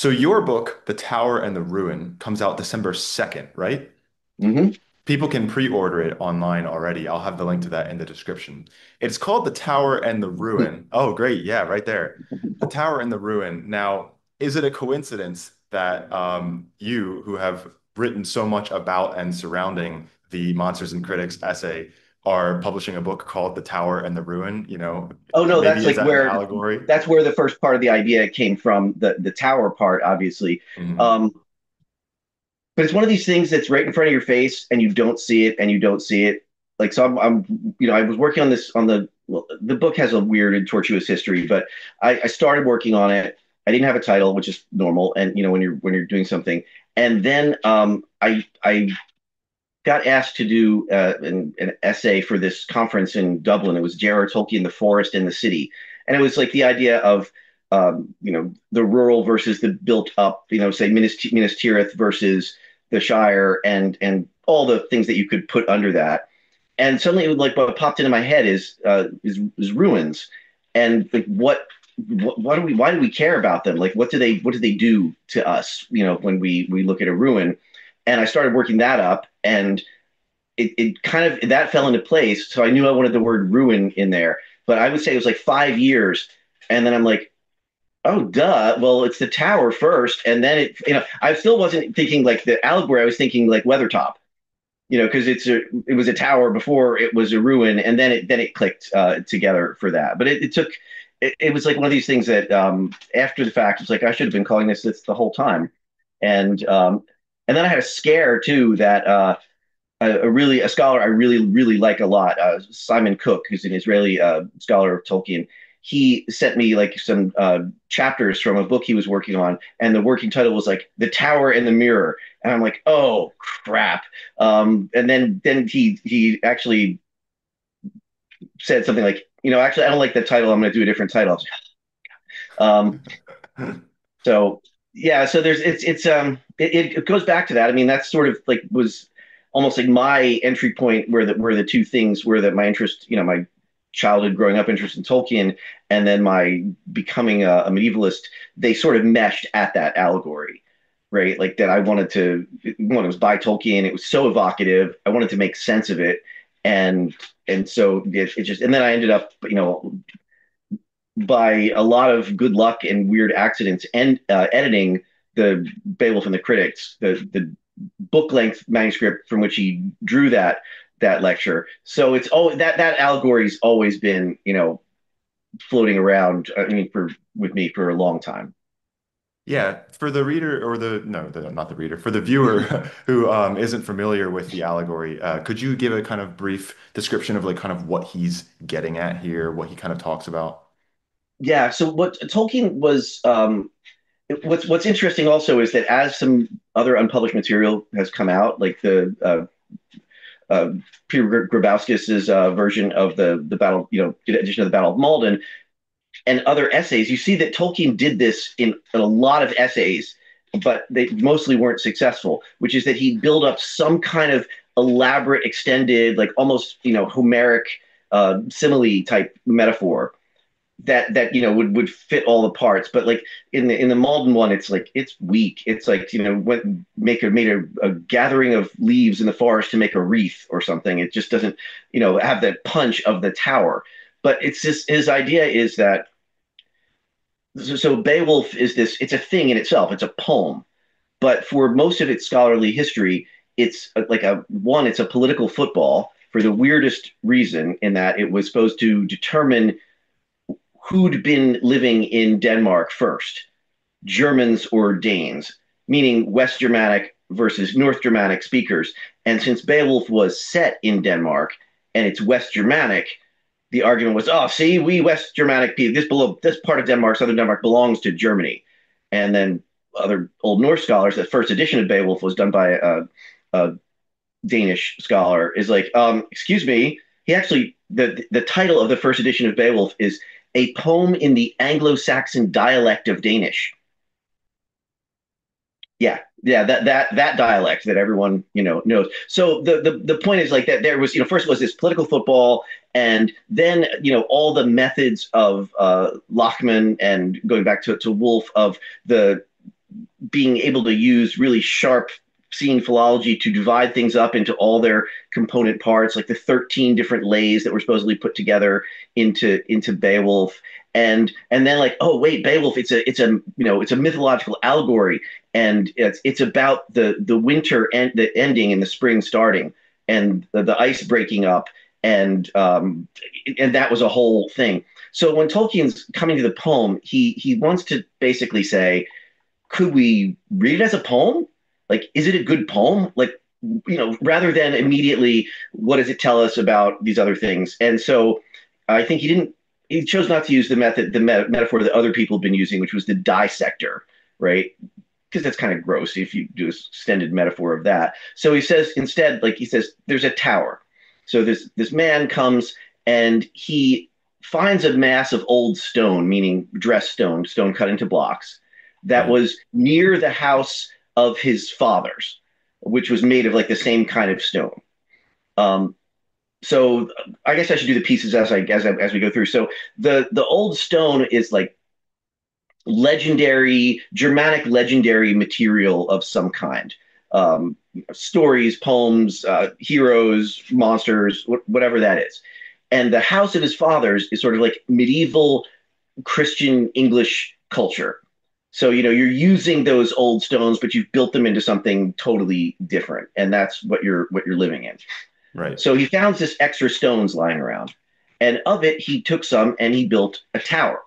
So your book, The Tower and the Ruin, comes out December 2nd, right? Hmm. People can pre-order it online already. I'll have the link to that in the description. It's called The Tower and the Ruin. Oh, great. Yeah, right there. The Tower and the Ruin. Now, is it a coincidence that you, who have written so much about and surrounding the Monsters and Critics essay, are publishing a book called The Tower and the Ruin? Oh no, Maybe is that an allegory? that's where the first part of the idea came from, the tower part, obviously. Mhm. Um, but it's one of these things that's right in front of your face and you don't see it and you don't see it. Like so I was working on this on the well, the book has a weird and tortuous history, but I started working on it. I didn't have a title, which is normal, and when you're doing something, and then I got asked to do an essay for this conference in Dublin. It was J.R.R. Tolkien, The Forest and the City, and it was like the idea of the rural versus the built up, say Minas Tirith versus the Shire, and all the things that you could put under that. And suddenly, it would like what popped into my head is ruins, and like what do we why do we care about them? Like what do they do to us? When we look at a ruin, and I started working that up, and it kind of that fell into place. So I knew I wanted the word ruin in there, but I would say it was like 5 years, and then I'm like, oh, duh. Well, it's the tower first, and then I still wasn't thinking like the allegory. I was thinking like Weathertop, because it was a tower before it was a ruin, and then it clicked together for that. But it took. It was like one of these things that after the fact, it's like I should have been calling this the whole time, and then I had a scare too that a scholar I really like a lot, Simon Cook, who's an Israeli scholar of Tolkien. He sent me like some chapters from a book he was working on, and the working title was like "The Tower and the Mirror," and I'm like, "Oh crap!" And then he actually said something like, "Actually, I don't like the title. I'm going to do a different title." Um, so yeah, so it goes back to that. I mean, that's sort of like was almost like my entry point where the two things were that my interest, my childhood growing up interest in Tolkien and then my becoming a medievalist, they sort of meshed at that allegory, right? Like that I wanted to one, it was by Tolkien, it was so evocative. I wanted to make sense of it. And so it just and then I ended up, by a lot of good luck and weird accidents and editing the Beowulf and the Critics, the book length manuscript from which he drew that lecture. So it's always that allegory's always been floating around. I mean, for with me for a long time. Yeah, for the reader or not the reader, for the viewer who isn't familiar with the allegory, could you give a kind of brief description of like kind of what he's getting at here, what he kind of talks about? Yeah. So what Tolkien was. What's interesting also is that as some other unpublished material has come out, like the uh, Peter Grabowski's version of the battle, edition of the Battle of Malden, and other essays, you see that Tolkien did this in a lot of essays, but they mostly weren't successful. Which is that he'd build up some kind of elaborate, extended, like almost Homeric simile type metaphor that would fit all the parts. But like in the Malden one, it's like it's weak. It's like made a gathering of leaves in the forest to make a wreath or something. It just doesn't have that punch of the tower. But it's just his idea is that so Beowulf is this. It's a thing in itself. It's a poem. But for most of its scholarly history, it's like it's a political football for the weirdest reason in that it was supposed to determine who'd been living in Denmark first, Germans or Danes, meaning West Germanic versus North Germanic speakers. And since Beowulf was set in Denmark and it's West Germanic, the argument was, oh, see, we West Germanic people, this part of Denmark, Southern Denmark, belongs to Germany. And then other Old Norse scholars, the first edition of Beowulf was done by a Danish scholar, is like, excuse me, he actually the title of the first edition of Beowulf is a poem in the Anglo-Saxon dialect of Danish. Yeah, yeah, that dialect that everyone knows. So the point is like that there was first was this political football, and then all the methods of Lachman and going back to Wolf of the being able to use really sharp scene philology to divide things up into all their component parts, like the 13 different lays that were supposedly put together into Beowulf. And then like, oh wait, Beowulf, it's a mythological allegory, and it's about the winter and the ending and the spring starting, and the ice breaking up, and that was a whole thing. So when Tolkien's coming to the poem, he wants to basically say, could we read it as a poem? Like, is it a good poem? Like, rather than immediately, what does it tell us about these other things? And so I think he chose not to use the metaphor that other people have been using, which was the dissector, right? Because that's kind of gross if you do a extended metaphor of that. So he says instead, like he says, there's a tower. So this man comes and he finds a mass of old stone, meaning dressed stone, stone cut into blocks, that Right. was near the house of his fathers, which was made of like the same kind of stone. Um, so I guess I should do the pieces as we go through. So the old stone is like legendary, Germanic legendary material of some kind. Stories, poems, heroes, monsters, whatever that is. And the house of his fathers is sort of like medieval Christian English culture. So, you're using those old stones, but you've built them into something totally different. And that's what you're living in. Right. So he found this extra stones lying around. And of it, he took some and he built a tower.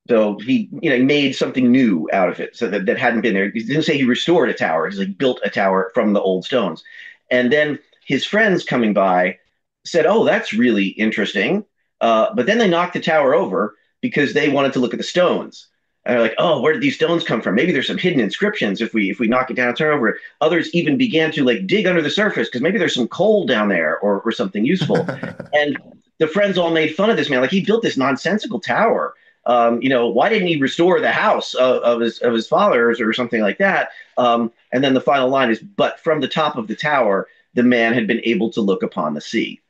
So he made something new out of it, so that hadn't been there. He didn't say he restored a tower; he's like built a tower from the old stones. And then his friends coming by said, "Oh, that's really interesting." But then they knocked the tower over because they wanted to look at the stones. And they're like, "Oh, where did these stones come from? Maybe there's some hidden inscriptions if we knock it down and turn over it." Others even began to like dig under the surface because maybe there's some coal down there or something useful. And the friends all made fun of this man, like he built this nonsensical tower. Why didn't he restore the house of his fathers or something like that? And then the final line is, but from the top of the tower, the man had been able to look upon the sea.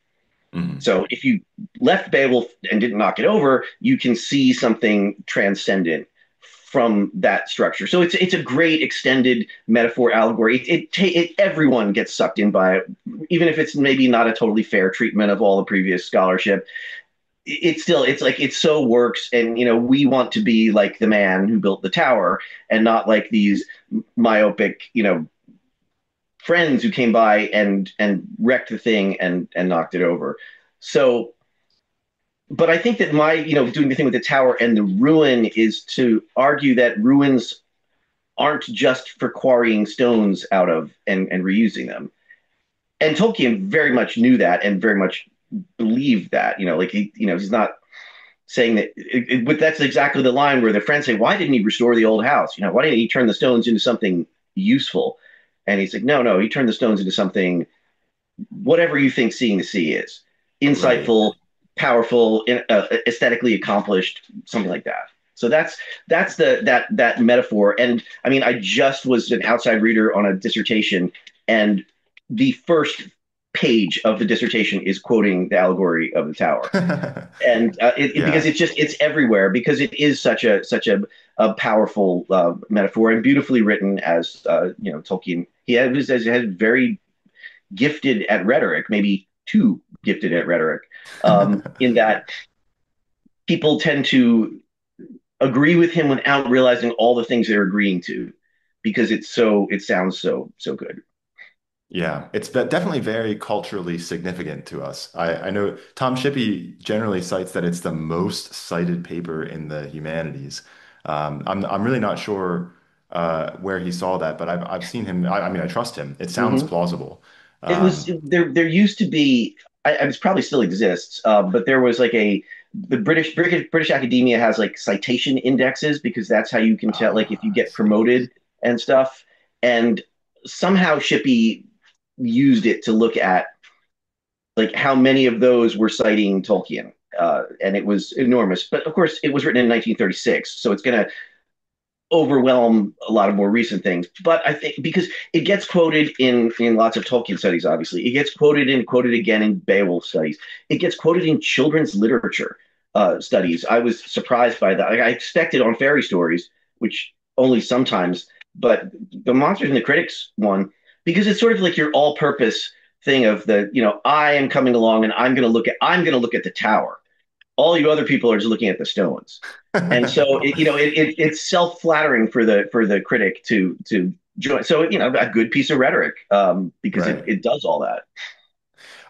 Mhm. So if you left Beowulf and didn't knock it over, you can see something transcendent from that structure. So it's a great extended metaphor allegory. Everyone gets sucked in by it, even if it's maybe not a totally fair treatment of all the previous scholarship. It so works, and we want to be like the man who built the tower and not like these myopic friends who came by and wrecked the thing and knocked it over. So but I think that my doing the thing with the tower and the ruin is to argue that ruins aren't just for quarrying stones out of and reusing them. And Tolkien very much knew that and very much believed that. Like he's not saying that. But that's exactly the line where the friends say, "Why didn't he restore the old house? Why didn't he turn the stones into something useful?" And he's like, "No, no, he turned the stones into something, whatever you think seeing the sea is, Right. insightful, powerful, aesthetically accomplished, something like that." So that's that metaphor. And I mean, I just was an outside reader on a dissertation, and the first page of the dissertation is quoting the allegory of the tower, and because Yeah. it's everywhere, because it is such a powerful metaphor and beautifully written. As Tolkien, he has very gifted at rhetoric, maybe too gifted at rhetoric, in that people tend to agree with him without realizing all the things they're agreeing to, because it sounds so good. Yeah, it's definitely very culturally significant to us. I know Tom Shippey generally cites that it's the most cited paper in the humanities. I'm really not sure where he saw that, but I've seen him. I mean, I trust him. It sounds Mm-hmm. plausible. It was Um, there used to be, it probably still exists, but there was like the British academia has like citation indexes, because that's how you can tell, like, if you I get see. promoted and stuff. And somehow Shippey used it to look at like how many of those were citing Tolkien. And it was enormous. But of course, it was written in 1936, so it's going to overwhelm a lot of more recent things. But I think because it gets quoted in lots of Tolkien studies, obviously, it gets quoted and quoted again in Beowulf studies. It gets quoted in children's literature studies. I was surprised by that. Like, I expected on fairy stories, which only sometimes, but the Monsters and the Critics one, because it's sort of like your all-purpose thing of the, I am coming along and I'm going to look at the tower. All you other people are just looking at the stones. And so it's self-flattering for the critic to join. So a good piece of rhetoric, because it Right. it does all that.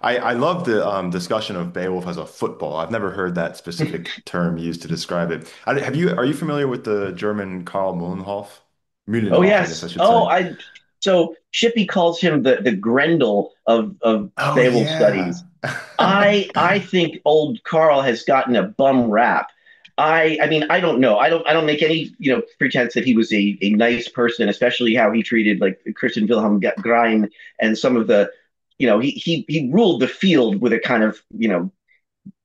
I love the discussion of Beowulf as a football. I've never heard that specific term used to describe it. Are you familiar with the German Karl Muhlenhof? Oh Muhlenhof, I guess I yes. should Oh, say. I so Shippey calls him the Grendel of Oh Beowulf yeah. studies. I think old Carl has gotten a bum rap. I mean I don't know. I don't make any pretense that he was a nice person, especially how he treated like Christian Wilhelm Grein and some of the he ruled the field with a kind of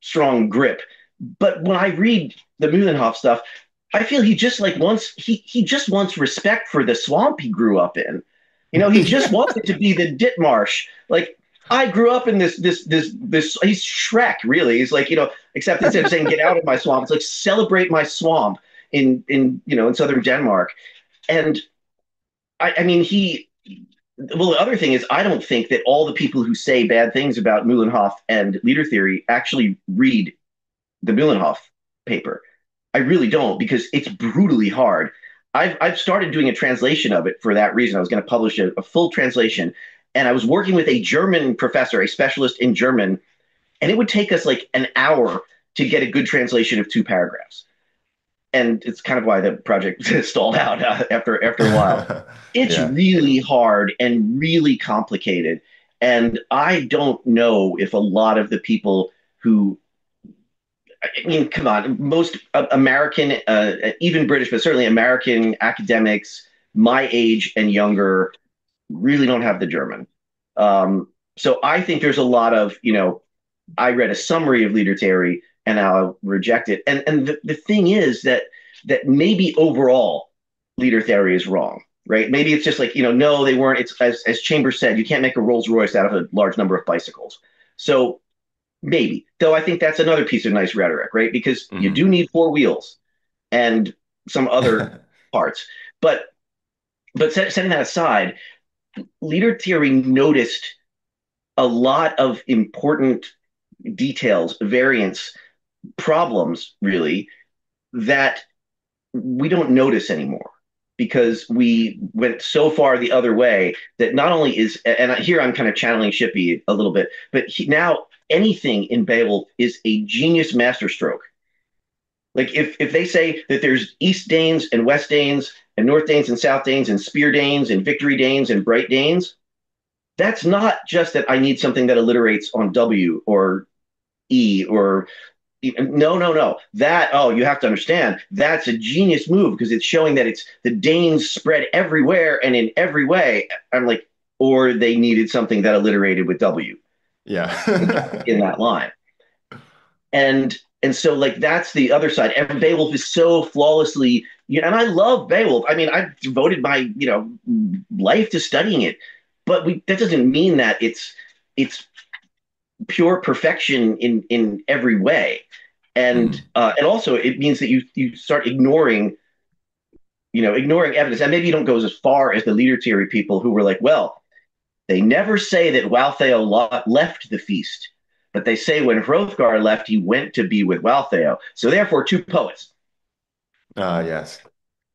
strong grip. But when I read the Muhlenhof stuff, I feel he just wants respect for the swamp he grew up in. He just Yeah. wants it to be the Ditmarsh. Like I grew up in this. He's Shrek, really. He's like except instead of saying "get out of my swamp," it's like "celebrate my swamp" in southern Denmark. And I mean he. Well, the other thing is, I don't think that all the people who say bad things about Muhlenhof and leader theory actually read the Muhlenhof paper. I really don't because it's brutally hard. I've started doing a translation of it for that reason. I was going to publish a full translation, and I was working with a German professor, a specialist in German, and it would take us like an hour to get a good translation of 2 paragraphs. And it's kind of why the project stalled out after a while. It's Yeah. really hard and really complicated, and I don't know if a lot of the people who I mean, come on. Most American, even British, but certainly American academics my age and younger really don't have the German. So I think there's a lot of, I read a summary of Liedertheorie and I'll reject it. And the thing is that maybe overall Liedertheorie is wrong, right? Maybe it's just like, no, they weren't. It's as Chambers said, you can't make a Rolls Royce out of a large number of bicycles. So maybe, though I think that's another piece of nice rhetoric, right? Because you do Hmm. need 4 wheels and some other parts. But setting that aside, leader theory noticed a lot of important details, variants, problems, really, that we don't notice anymore because we went so far the other way that not only is, and here I'm kind of channeling Shippey a little bit, but now anything in Beowulf is a genius masterstroke. Like if they say that there's East Danes and West Danes and North Danes and South Danes and Spear Danes and Victory Danes and Bright Danes, that's not just that I need something that alliterates on W or E or no, no, no. You have to understand that's a genius move because it's showing that it's the Danes spread everywhere and in every way. I'm like, or they needed something that alliterated with W in Yeah. that line. And so like that's the other side. And Beowulf is so flawlessly, and I love Beowulf. I mean, I've devoted my life to studying it, but that doesn't mean that it's pure perfection in every way. And also it means that you start ignoring evidence, and maybe you don't go as far as the leader theory people who were like, well, they never say that Waltheo left the feast, but they say when Hrothgar left, he went to be with Waltheo. So therefore, 2 poets. Yes.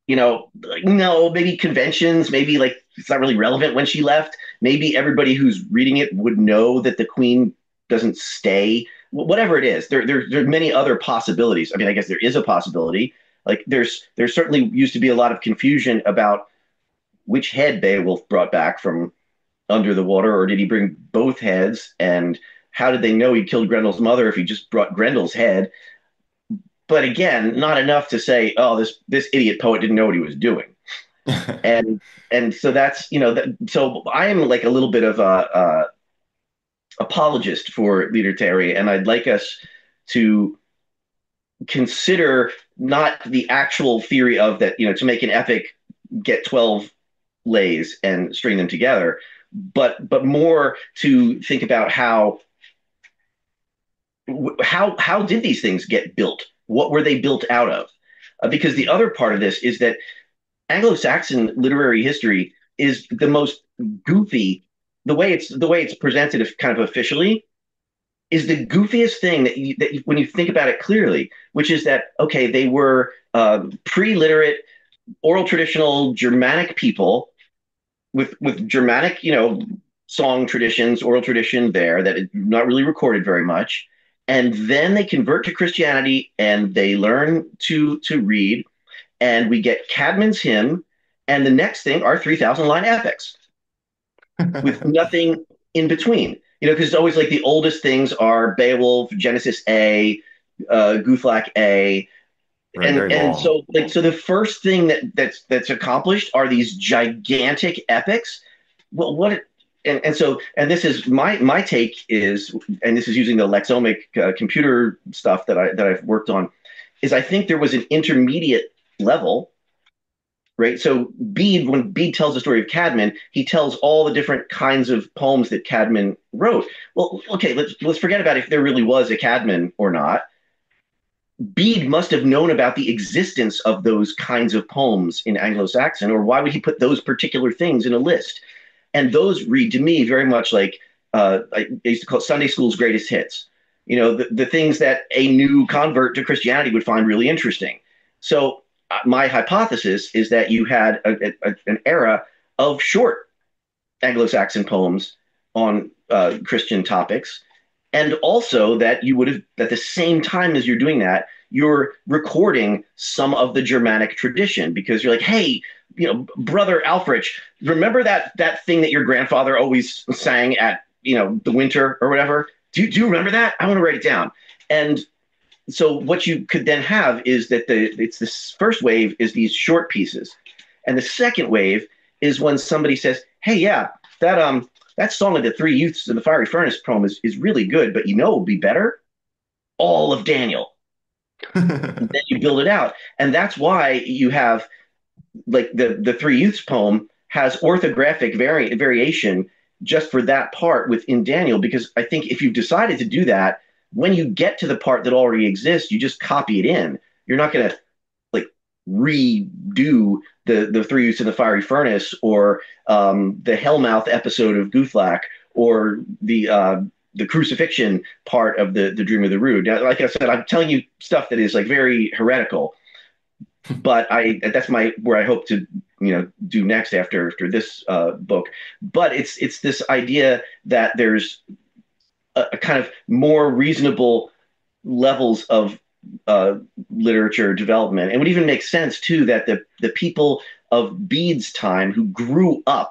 Like, no, maybe conventions, maybe like it's not really relevant when she left. Maybe everybody who's reading it would know that the queen doesn't stay. Whatever it is, there are many other possibilities. I mean, I guess there is a possibility. Like there's certainly used to be a lot of confusion about which head Beowulf brought back from under the water, or did he bring both heads? And how did they know he killed Grendel's mother if he just brought Grendel's head? But again, not enough to say, oh, this idiot poet didn't know what he was doing. And so that's so I am like a little bit of a apologist for Liedertheorie, and I'd like us to consider not the actual theory of that, to make an epic, get 12 lays and string them together, but more to think about how did these things get built? What were they built out of? Because the other part of this is that Anglo-Saxon literary history is the most goofy. The way it's presented, if kind of officially, is the goofiest thing when you think about it clearly, which is that okay, they were pre-literate, oral traditional Germanic people with Germanic, song traditions, oral tradition there that is not really recorded very much, and then they convert to Christianity and they learn to read, and we get Cadman's hymn, and the next thing are 3,000 line epics with nothing in between. Because it's always like the oldest things are Beowulf, Genesis A, Guthlac A, Right, and very and long. so so the first thing that's accomplished are these gigantic epics. Well, and this is my take is, and this is using the Lexomic computer stuff that I've worked on, is I think there was an intermediate level, right? So when Bede tells the story of Cadman, he tells all the different kinds of poems that Cadman wrote. Well, okay, let's forget about if there really was a Cadman or not. Bede must have known about the existence of those kinds of poems in Anglo-Saxon, or why would he put those particular things in a list? And those read to me very much like I used to call it Sunday school's greatest hits. The things that a new convert to Christianity would find really interesting. So my hypothesis is that you had an era of short Anglo-Saxon poems on Christian topics, and also that you would have, at the same time as you're doing that, you're recording some of the Germanic tradition, because you're like, hey, brother Alfred, remember that thing that your grandfather always sang at the winter or whatever? Do you remember that? I want to write it down. And so what you could then have is that it's this first wave is these short pieces, and the second wave is when somebody says, "Hey, yeah, that song of the three youths in the fiery furnace poem is really good, but it would be better, all of Daniel." And then you build it out, and that's why you have like the three youths poem has orthographic variation just for that part within Daniel, because I think if you've decided to do that, when you get to the part that already exists, you just copy it in. You're not going to like redo the three youths in the fiery furnace, or the Hellmouth episode of Guthlac, or the crucifixion part of the Dream of the Rood. Now, like I said, I'm telling you stuff that is like very heretical, but that's my where I hope to do next after this book. But it's this idea that there's a kind of more reasonable levels of uh, literature development. It would even make sense too that the people of Bede's time who grew up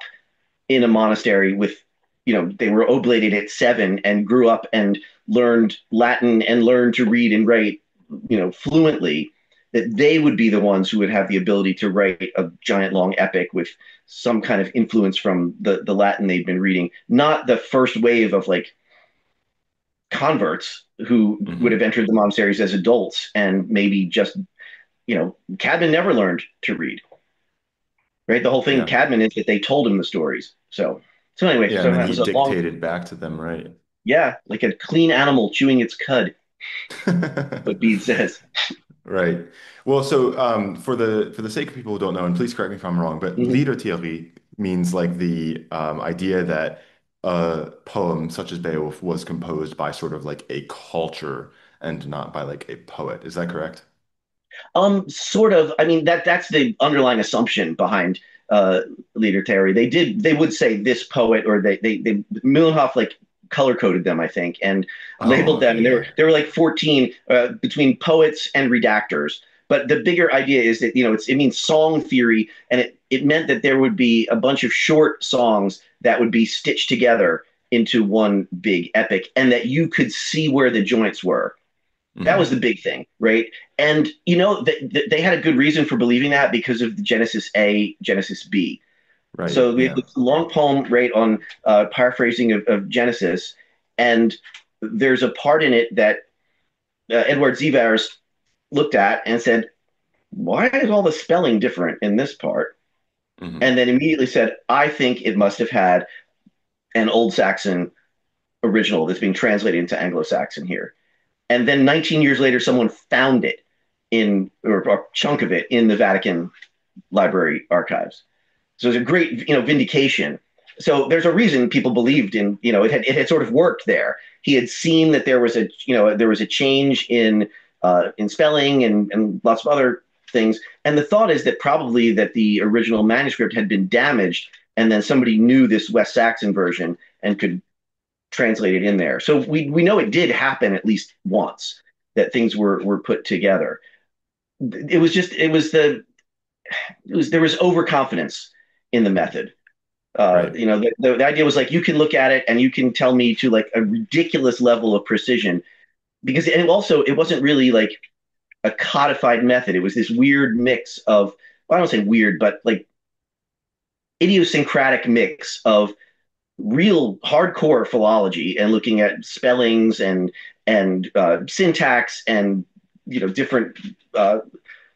in a monastery with, they were oblated at 7 and grew up and learned Latin and learned to read and write, fluently, that they would be the ones who would have the ability to write a giant long epic with some kind of influence from the Latin they've been reading, not the first wave of like converts who would Hmm. have entered the monasteries as adults and maybe just, Cadman never learned to read, right? The whole thing Yeah. Cadman is that they told him the stories. So anyway, Yeah, so and then that he was a long, dictated back to them, right? yeah, like a clean animal chewing its cud, what Bede says. Right. Well, so for the sake of people who don't know, and please correct me if I'm wrong, but Mm-hmm. Liedertheorie means like the idea that a poem such as Beowulf was composed by sort of like a culture and not by like a poet. Is that correct? Sort of. I mean, that's the underlying assumption behind uh Liedertheorie. They would say this poet, or they Mühlenhof like color coded them, I think, and Oh, labeled them, okay, and yeah. there were like 14 between poets and redactors. But the bigger idea is that it means song theory, and it meant that there would be a bunch of short songs that would be stitched together into one big epic, and that you could see where the joints were. That was the Hmm. big thing, right? And they had a good reason for believing that because of the Genesis A, Genesis B. Right, So we have yeah. this long poem, right, on paraphrasing of Genesis, and there's a part in it that Edward Zivers looked at and said, "Why is all the spelling different in this part?" Hmm. And then immediately said, "I think it must have had an Old Saxon original that's being translated into Anglo-Saxon here." And then 19 years later, someone found it or a chunk of it in the Vatican library archives. So it's a great, vindication. So there's a reason people believed in, it had sort of worked there. He had seen that there was a change in spelling and lots of other things. And the thought is that probably that the original manuscript had been damaged, and then somebody knew this West Saxon version and could translate it in there. So we know it did happen at least once that things were put together. It was just it was there was overconfidence in the method. Right. The idea was like you can look at it and you can tell me to like a ridiculous level of precision because it wasn't really like a codified method. It was this weird mix of, well, I don't say weird, but like idiosyncratic mix of real hardcore philology and looking at spellings and syntax and different.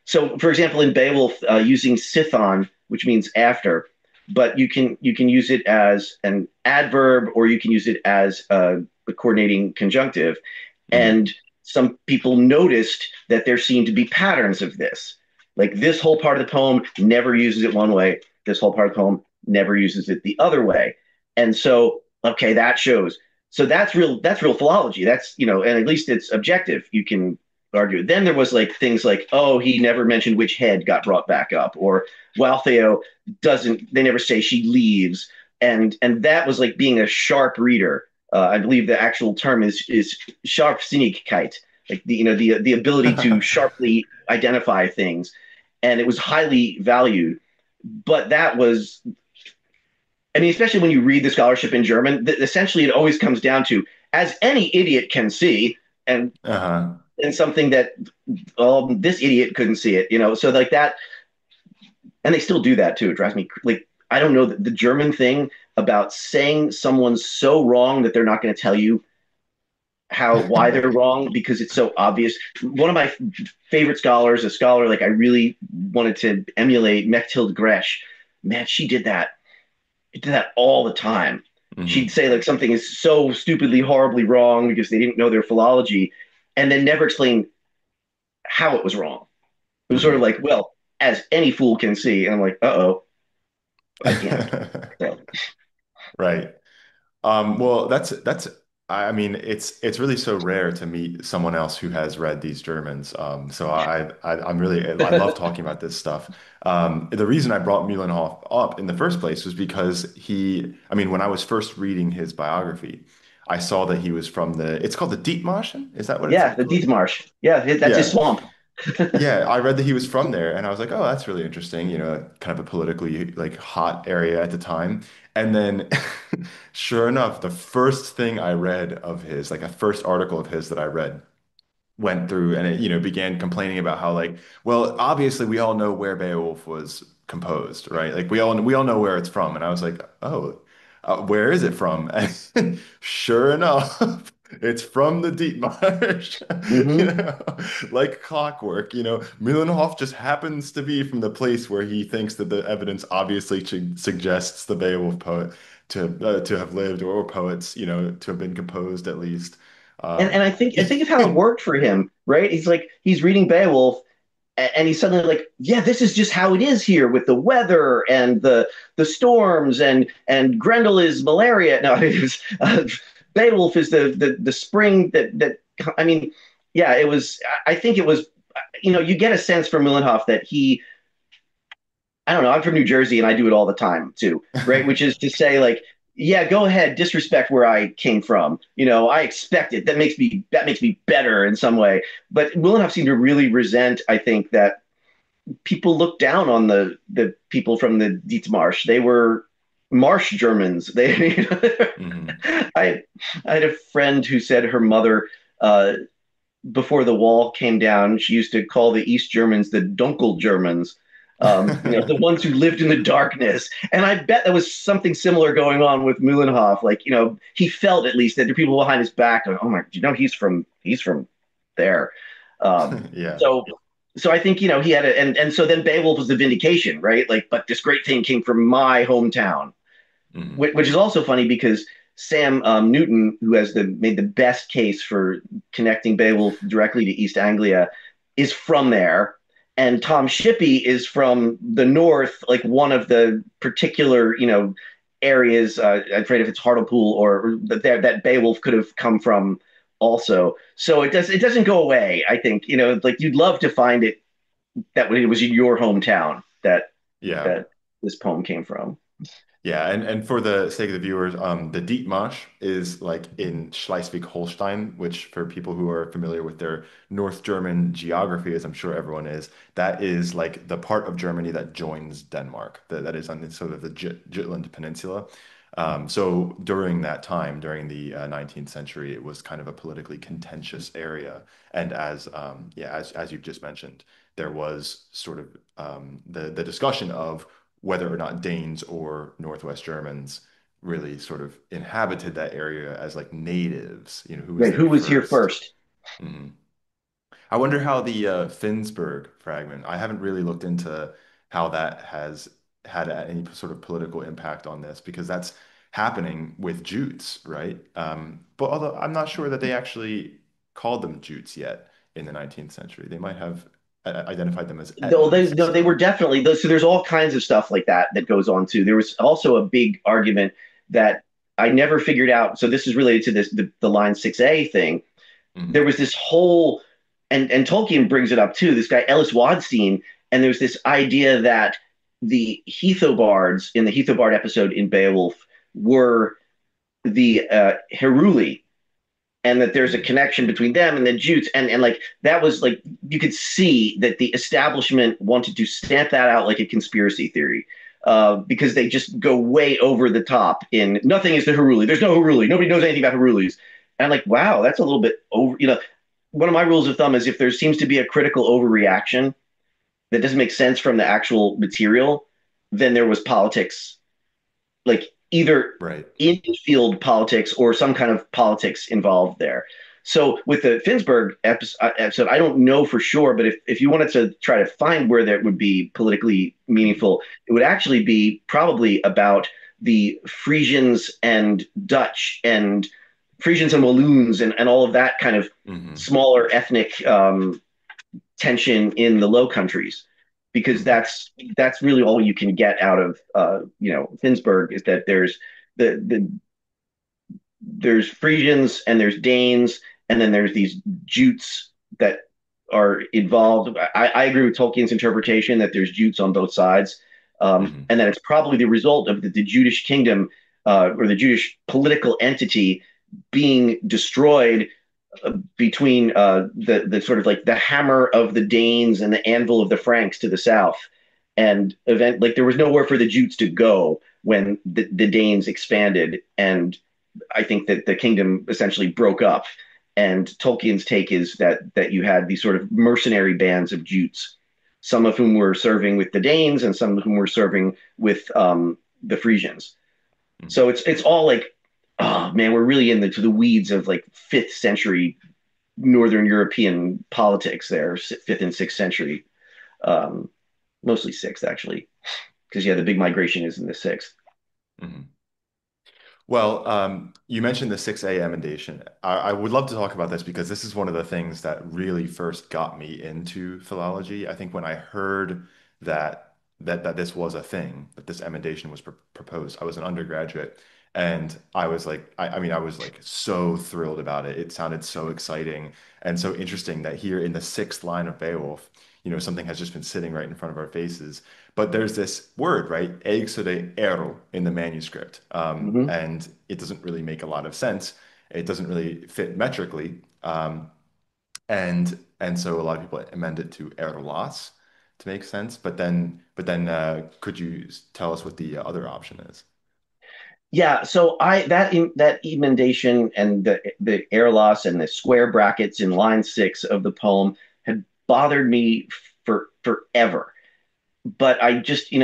So, for example, in Beowulf, using Sithon, which means after, but you can use it as an adverb or you can use it as a coordinating conjunctive. Hmm. And some people noticed that there seemed to be patterns of this. Like this whole part of the poem never uses it one way. This whole part of the poem never uses it the other way. And so, okay, that shows. So that's real philology. And at least it's objective. You can argue. Then there was like things like, oh, he never mentioned which head got brought back up, or Waltheo doesn't. They never say she leaves, and that was like being a sharp reader. I believe the actual term is Scharfsinnigkeit, like the ability to sharply identify things, and it was highly valued. But that was, I mean, especially when you read the scholarship in German, essentially it always comes down to, as any idiot can see, and Uh-huh. something that this idiot couldn't see it, So like that, and they still do that too. It drives me like I don't know the German thing about saying someone's so wrong that they're not going to tell you how why they're wrong because it's so obvious. One of my favorite scholars, a scholar like I really wanted to emulate, Mechthild Gresch. Man, she did that. It did that all the time. She'd Hmm. say like something is so stupidly, horribly wrong because they didn't know their philology, and then never explain how it was wrong. It was sort of Hmm. like, well, as any fool can see, and I'm like, uh-oh, so. Right. Well, that's I mean it's really so rare to meet someone else who has read these Germans. So I'm really I love talking about this stuff. The reason I brought Mühlenhoff up in the first place was because I mean, when I was first reading his biography, I saw that he was from it's called the Dietmarschen. Is that what it's Yeah, the called? Dietmarsch. Yeah, that's his Yeah. swamp. Yeah, I read that he was from there, and I was like, "Oh, that's really interesting." Kind of a politically like hot area at the time. And then, sure enough, the first thing I read of his, like a first article of his that I read, went through and it, began complaining about how like, well, obviously we all know where Beowulf was composed, right? Like we all know where it's from. And I was like, oh, where is it from? And sure enough, it's from the Deep Marsh, Hmm. like clockwork. Mühlenhof just happens to be from the place where he thinks that the evidence obviously suggests the Beowulf poet to have lived, or poets, to have been composed at least. And Um, I think of how it worked for him, right? He's reading Beowulf and he's suddenly like, yeah, this is just how it is here with the weather and the storms and Grendel is malaria. No, it was Beowulf is the spring that I mean, yeah, it was. I think it was. You get a sense from Mühlenhof that he. I don't know. I'm from New Jersey and I do it all the time too, right? Which is to say, like, yeah, go ahead, disrespect where I came from. I expect it. That makes me better in some way. But Mühlenhof seemed to really resent, I think, that people look down on the people from the Dietmarsch. They were marsh Germans. mhm. I I had a friend who said her mother, before the wall came down, she used to call the East Germans the Dunkel Germans. The ones who lived in the darkness. And I bet there was something similar going on with Mühlenhof. Like, he felt at least that there are people behind his back going, oh my, he's from there. Um, Yeah. so so I think he had a and so then Beowulf was the vindication, right? Like, but this great thing came from my hometown, Mhm. which is also funny because Sam Newton, who has made the best case for connecting Beowulf directly to East Anglia, is from there, and Tom Shippey is from the north, like one of the particular, areas. I'm afraid if it's Hartlepool or that Beowulf could have come from also. So it doesn't go away. I think like you'd love to find it that it was in your hometown Yeah. that this poem came from. Yeah, and for the sake of the viewers, the Dietmarsch is like in Schleswig-Holstein, which for people who are familiar with their North German geography, as I'm sure everyone is, that is like the part of Germany that joins Denmark. That is on the, sort of the Jutland Peninsula. So during that time, during the 19th century, it was kind of a politically contentious area. And as you've just mentioned, there was sort of the discussion of whether or not Danes or Northwest Germans really sort of inhabited that area as like natives, who was Right. there Who was here first. first? Mhm. I wonder how the Finnsburg fragment, I haven't really looked into how that has had any sort of political impact on this because that's happening with Jutes, right? But although I'm not sure that they actually called them Jutes yet in the 19th century, they might have identified them as No, Ettons. they were So, definitely those. So there's all kinds of stuff like that goes on too. There was also a big argument that I never figured out. So this is related to the line 6A thing. There mhm, was this whole, and Tolkien brings it up too, this guy Ellis Wadstein, and there's this idea that the Heathobards in the Heathobard episode in Beowulf were the Heruli, and that there's a mhm, connection between them and the Jutes, and like that was like you could see that the establishment wanted to stamp that out like a conspiracy theory. Because they just go way over the top in nothing is the Heruli. There's no Heruli. Nobody knows anything about Herulis. And I'm like, wow, that's a little bit over. One of my rules of thumb is if there seems to be a critical overreaction that doesn't make sense from the actual material, then there was politics, like either right. in-field politics or some kind of politics involved there. So with the Finnsburg episode, I don't know for sure, but if you wanted to try to find where that would be politically Mhm, meaningful, it would actually be probably about the Frisians and Dutch and Frisians and Walloons and all of that kind of mhm, smaller ethnic tension in the Low Countries, because mhm, that's really all you can get out of Finnsburg is that there's Frisians and there's Danes and then there's these Jutes that are involved. I agree with Tolkien's interpretation that there's Jutes on both sides, mhm, and that it's probably the result of the Jutish kingdom or the Jutish political entity being destroyed between the sort of like the hammer of the Danes and the anvil of the Franks to the south, and event like there was nowhere for the Jutes to go when the Danes expanded, and I think that the kingdom essentially broke up. And Tolkien's take is that you had these sort of mercenary bands of Jutes, some of whom were serving with the Danes and some of whom were serving with the Frisians. mhm. So it's all like, oh man, we're really in the weeds of like fifth century Northern European politics there, fifth and sixth century, um, mostly sixth actually, because yeah, the big migration is in the sixth. Mhm. Well, you mentioned the 6A emendation. I would love to talk about this because this is one of the things that really first got me into philology. I think when I heard that this was a thing, that this emendation was proposed, I was an undergraduate, and I was like, I mean, I was like so thrilled about it. It sounded so exciting and so interesting that here in the sixth line of Beowulf, something has just been sitting right in front of our faces. But there's this word, right? Exode ero in the manuscript. Mm-hmm. And it doesn't really make a lot of sense. It doesn't really fit metrically. And so a lot of people amend it to erlas to make sense. But then could you tell us what the other option is? Yeah, so that emendation and the air loss and the square brackets in line six of the poem had bothered me for forever. But I just, I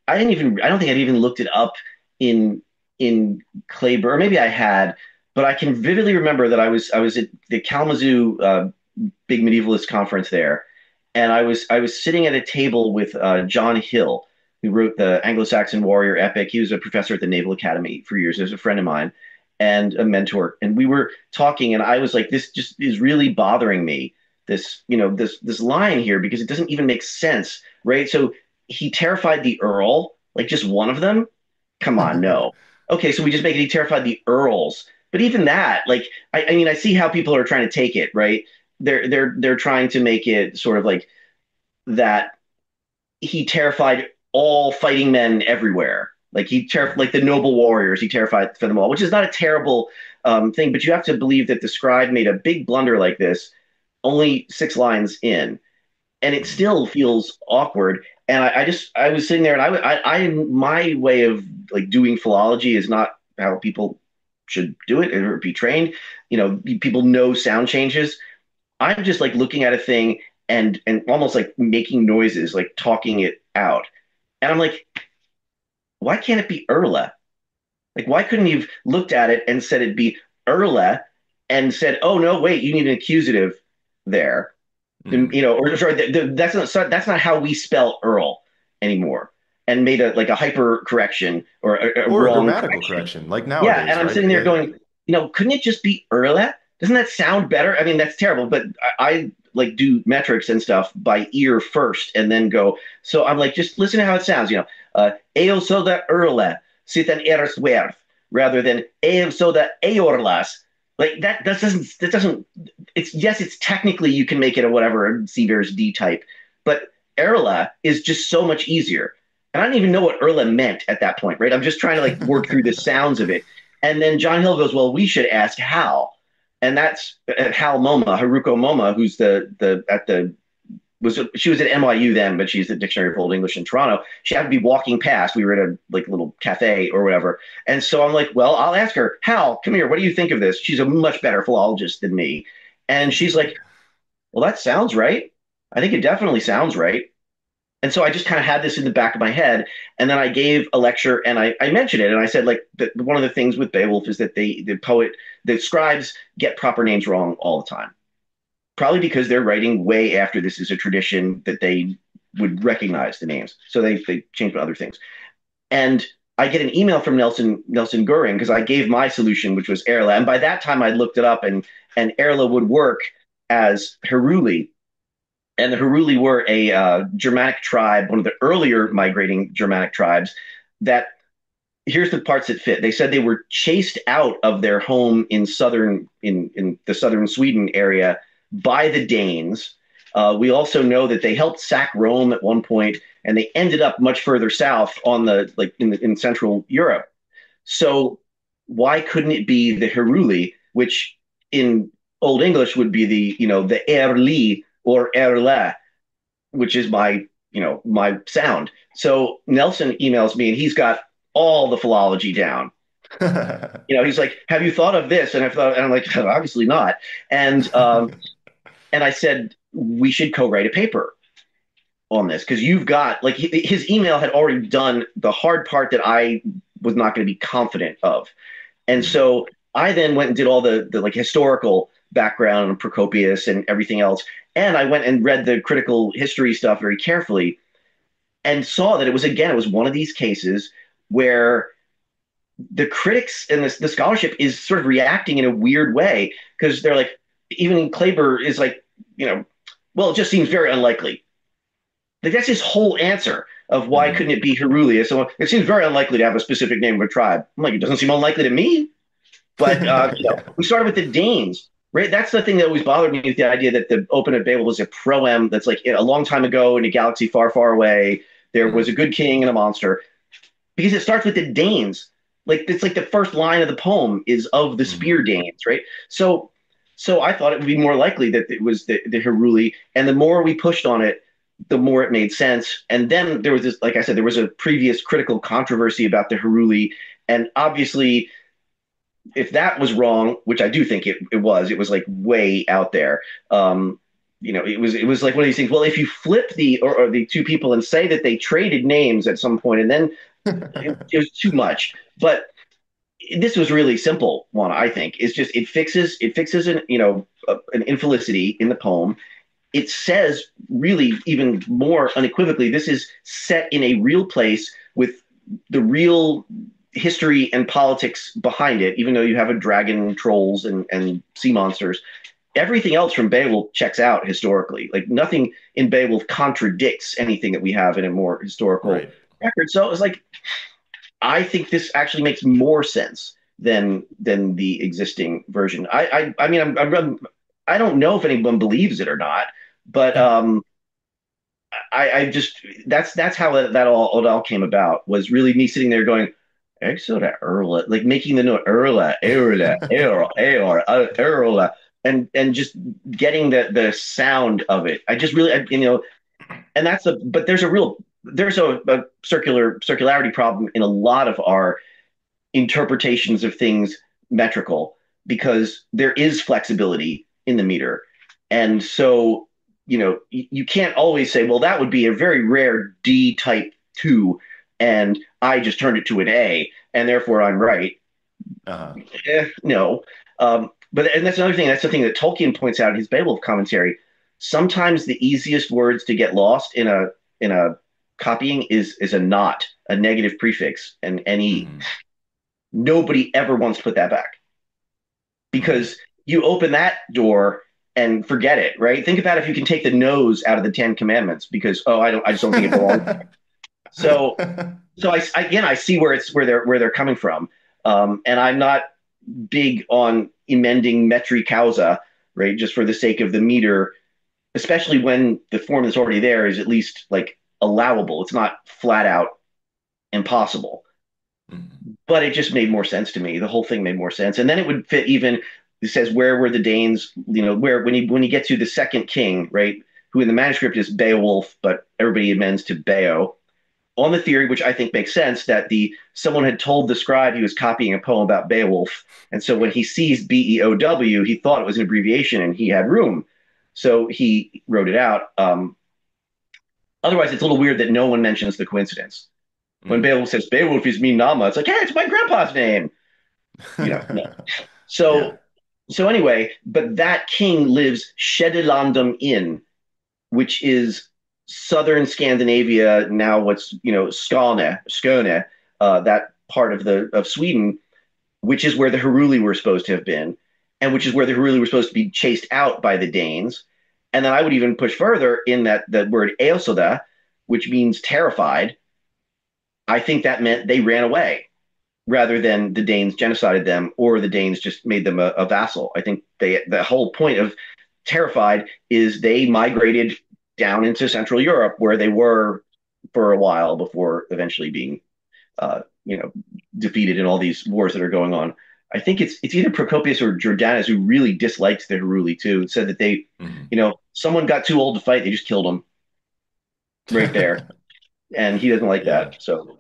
don't think I'd even looked it up in Claybur, or maybe I had, but I can vividly remember that I was at the Kalamazoo big medievalist conference there, and I was sitting at a table with John Hill, who wrote the Anglo-Saxon warrior epic. He was a professor at the Naval Academy for years. He was a friend of mine and a mentor, and we were talking, and I was like, "This just is really bothering me this line here because it doesn't even make sense, right? So he terrified the Earl, like just one of them. Come on, no. Okay, so we just make it he terrified the Earls. But even that, like, I mean, I see how people are trying to take it, right? They're trying to make it sort of like that he terrified all fighting men everywhere. Like like the noble warriors, he terrified for them all, which is not a terrible thing. But you have to believe that the scribe made a big blunder like this, only 6 lines in, and it still feels awkward. And I was sitting there, and my way of like doing philology is not how people should do it or be trained. People know sound changes. I'm just like looking at a thing and almost like making noises, like talking it out. And I'm like, why can't it be Erla? Like, why couldn't you have looked at it and said it'd be Erla and said, oh no, wait, you need an accusative there. Mm. Or sorry, that's not how we spell Earl anymore, and made a like a hyper correction or a Or a wrong grammatical correction. correction, like Yeah, nowadays, and I'm right? sitting there Yeah. going, couldn't it just be Erla? Doesn't that sound better? I mean, that's terrible, but I like do metrics and stuff by ear first and then go. So I'm like, just listen to how it sounds, eo soda Erla, sitan erswerth, rather than eo soda eorlas. Like that doesn't, it's, yes, it's technically you can make it a whatever, Seaver's D type, but Erla is just so much easier. And I didn't even know what Erla meant at that point, right? I'm just trying to like work through the sounds of it. And then John Hill goes, well, we should ask Hal. And that's Hal Moma, Haruko Moma, who's the at the was she was at NYU then, but she's the Dictionary of Old English in Toronto. She happened to be walking past. We were at a like little cafe or whatever, and so I'm like, well, I'll ask her. Hal, come here. What do you think of this? She's a much better philologist than me, and she's like, well, that sounds right. I think it definitely sounds right. And so I just kind of had this in the back of my head. And then I gave a lecture and I mentioned it. And I said, like, that one of the things with Beowulf is that the scribes get proper names wrong all the time. Probably because they're writing way after this is a tradition that they would recognize the names. So they change other things. And I get an email from Nelson Goering because I gave my solution, which was Erla. And by that time I looked it up and Erla would work as Heruli, and the Heruli were a Germanic tribe, one of the earlier migrating Germanic tribes. That here's the parts that fit. They said they were chased out of their home in the southern Sweden area by the Danes. We also know that they helped sack Rome at one point, and they ended up much further south on the like in Central Europe. So why couldn't it be the Heruli, which in Old English would be the Erli or Erle, which is my sound. So Nelson emails me and he's got all the philology down. He's like, "Have you thought of this?" And I'm like, "Obviously not." And and I said we should co-write a paper on this because you've got like his email had already done the hard part that I was not going to be confident of. And Mm. so I then went and did all the like historical background on Procopius and everything else. And I went and read the critical history stuff very carefully and saw that it was one of these cases where the critics and the scholarship is sort of reacting in a weird way because they're like, even Kleber is like, well, it just seems very unlikely. Like that's his whole answer of why Mm. couldn't it be Heruli? So it seems very unlikely to have a specific name of a tribe. I'm like, it doesn't seem unlikely to me. But Yeah. we started with the Danes, right? That's the thing that always bothered me with the idea that the Open at Babel was a proem that's like a long time ago in a galaxy far, far away. There was Mm. a good king and a monster because it starts with the Danes. Like it's like the first line of the poem is of the spear Mm. Danes, right? So I thought it would be more likely that it was the Heruli, and the more we pushed on it, the more it made sense. And then there was this, like I said, there was a previous critical controversy about the Heruli, and obviously if that was wrong, which I do think it was like way out there. It was like one of these things. Well, if you flip or the two people and say that they traded names at some point, and then it was too much. But this was really simple one, I think. It's just it fixes an infelicity in the poem. It says really even more unequivocally, this is set in a real place with the real history and politics behind it, even though you have a dragon, trolls, and sea monsters. everything else from Beowulf checks out historically. Like nothing in Beowulf contradicts anything that we have in a more historical Right. record. So it was like, I think this actually makes more sense than the existing version. I mean, I don't know if anyone believes it or not, but Mhm. I just that's how it all came about, was really me sitting there going, Exoda Erla, like making the note Erla, and just getting the sound of it. I just really, and that's a but there's a circularity problem in a lot of our interpretations of things metrical, because there is flexibility in the meter. And so, you can't always say, well, that would be a very rare D type 2, and I just turned it to an A, and therefore I'm right. Uh-huh. No. And that's another thing. That's the thing that Tolkien points out in his Beowulf commentary. Sometimes the easiest words to get lost in a copying is a not, a negative prefix, and any. Hmm. Nobody ever wants to put that back, Right. because you open that door and forget it, right? Think about if you can take the nose out of the Ten Commandments because, oh, I just don't think it belongs there. So again, I see where they're coming from, and I'm not big on emending metri causa, right? Just for the sake of the meter, especially when the form that's already there is at least like allowable. It's not flat out impossible, Mhm. but it just made more sense to me. The whole thing made more sense, and then it would fit even. It says where were the Danes? Where when you get to the second king, right? Who in the manuscript is Beowulf, but everybody amends to Beo. On the theory, which I think makes sense, that the someone had told the scribe he was copying a poem about Beowulf, and so when he sees Beow, he thought it was an abbreviation, and he had room, so he wrote it out. Otherwise, it's a little weird that no one mentions the coincidence. When Mm. Beowulf says Beowulf is me Nama, it's like, hey, it's my grandpa's name. No. Yeah. So anyway, but that king lives Skedelandum in, which is southern Scandinavia, now what's Skåne, that part of Sweden, which is where the Heruli were supposed to have been, and which is where the Heruli were supposed to be chased out by the Danes. And then I would even push further in that the word Eosoda, which means terrified. I think that meant they ran away rather than the Danes genocided them or the Danes just made them a vassal. I think the whole point of terrified is they migrated down into Central Europe where they were for a while before eventually being you know defeated in all these wars that are going on. I think it's either Procopius or Jordanus who really disliked the Heruli too. Said that Mhm. someone got too old to fight, they just killed them right there, and he doesn't like that. Yeah. So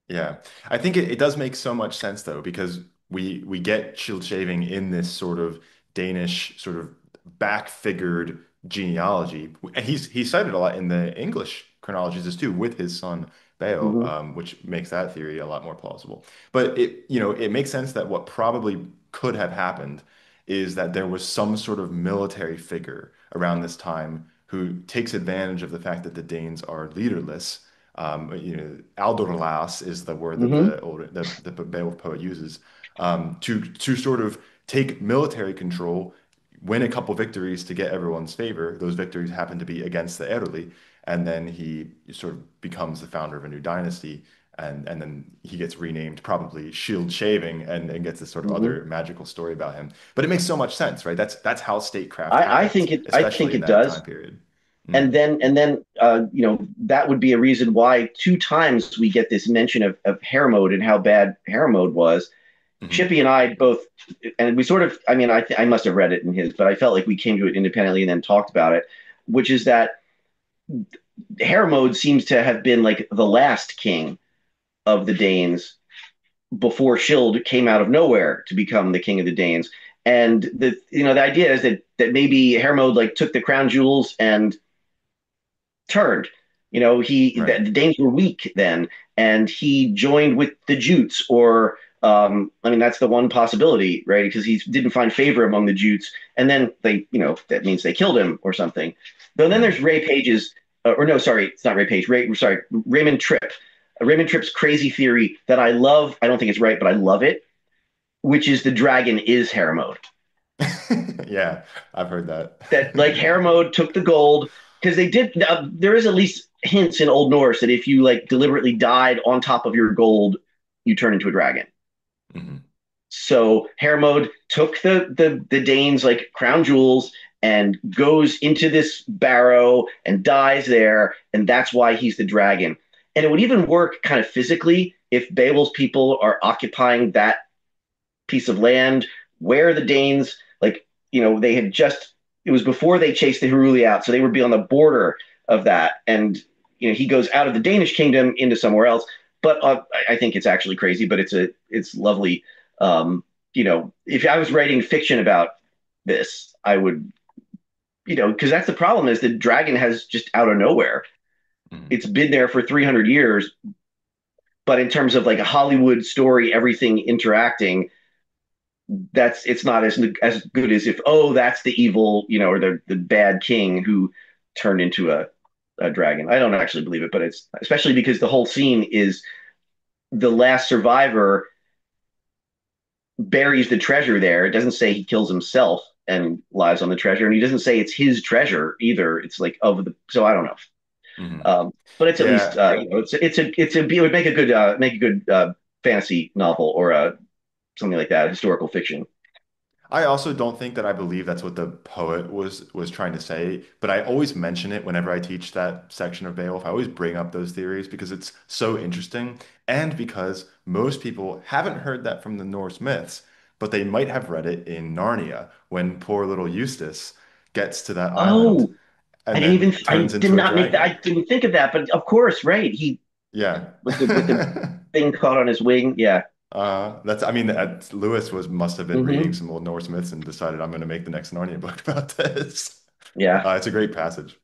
Yeah, I think it does make so much sense though, because we get shield shaving in this sort of Danish sort of back-figured genealogy, and he's cited a lot in the English chronologies as too with his son Beo, mhm, which makes that theory a lot more plausible. But it makes sense that what probably could have happened is that there was some sort of military figure around this time who takes advantage of the fact that the Danes are leaderless. Aldorlas is the word that mhm, the Beowulf poet uses, to sort of take military control, win a couple victories to get everyone's favor. Those victories happen to be against the Heruli, and then he sort of becomes the founder of a new dynasty, and then he gets renamed probably Shield Shaving, and gets this sort of mhm. other magical story about him. But it makes so much sense, right? That's how statecraft I happens, think especially in it that time does. period. And Mm. then that would be a reason why two times we get this mention of Hermod and how bad Hermod was. Hmm. Chippy and I both, and we sort of, I mean, I must have read it in his, but I felt like we came to it independently and then talked about it, which is that Hermod seems to have been like the last king of the Danes before Scyld came out of nowhere to become the king of the Danes. And the idea is that maybe Hermod like took the crown jewels and turned. Right. The Danes were weak then, and he joined with the Jutes, or I mean, that's the one possibility, right? Because he didn't find favor among the Jutes, and then that means they killed him or something. Though then there's Mm. Ray Page's, or no, sorry, it's not Ray Page. Sorry, Raymond Tripp. Raymond Tripp's crazy theory that I love. I don't think it's right, but I love it, which is the dragon is Hermod. Yeah, I've heard that. That like Hermod took the gold because they did. There is at least hints in Old Norse that if you like deliberately died on top of your gold, you turn into a dragon. Mhm. So Hermod took the Danes like crown jewels and goes into this barrow and dies there, and that's why he's the dragon. And it would even work kind of physically if Beowulf's people are occupying that piece of land where the Danes, like, they had just, it was before they chased the Heruli out. So they would be on the border of that. And, he goes out of the Danish kingdom into somewhere else. But I think it's actually crazy, but it's lovely. If I was writing fiction about this, I would, because that's the problem is the dragon has just out of nowhere. Mhm. It's been there for 300 years. But in terms of like a Hollywood story, everything interacting, that's it's not as good as if that's the evil or the bad king who turned into a dragon. I don't actually believe it, but it's especially because the whole scene is the last survivor buries the treasure there. It doesn't say he kills himself and lies on the treasure, and he doesn't say it's his treasure either. It's like of the so I don't know. Mhm. But it's at least Yeah, it would make a good fantasy novel or something like that, historical fiction. I also don't think that I believe that's what the poet was trying to say, but I always mention it whenever I teach that section of Beowulf. I always bring up those theories because it's so interesting and because most people haven't heard that from the Norse myths, but they might have read it in Narnia when poor little Eustace gets to that island Oh, and then I turns did into a not make that. I dragon. didn't think of that, but of course, right? He Yeah. with the thing caught on his wing. Yeah. I mean, Lewis must have been reading Hmm. some old Norse myths and decided I'm going to make the next Narnia book about this. Yeah. It's a great passage.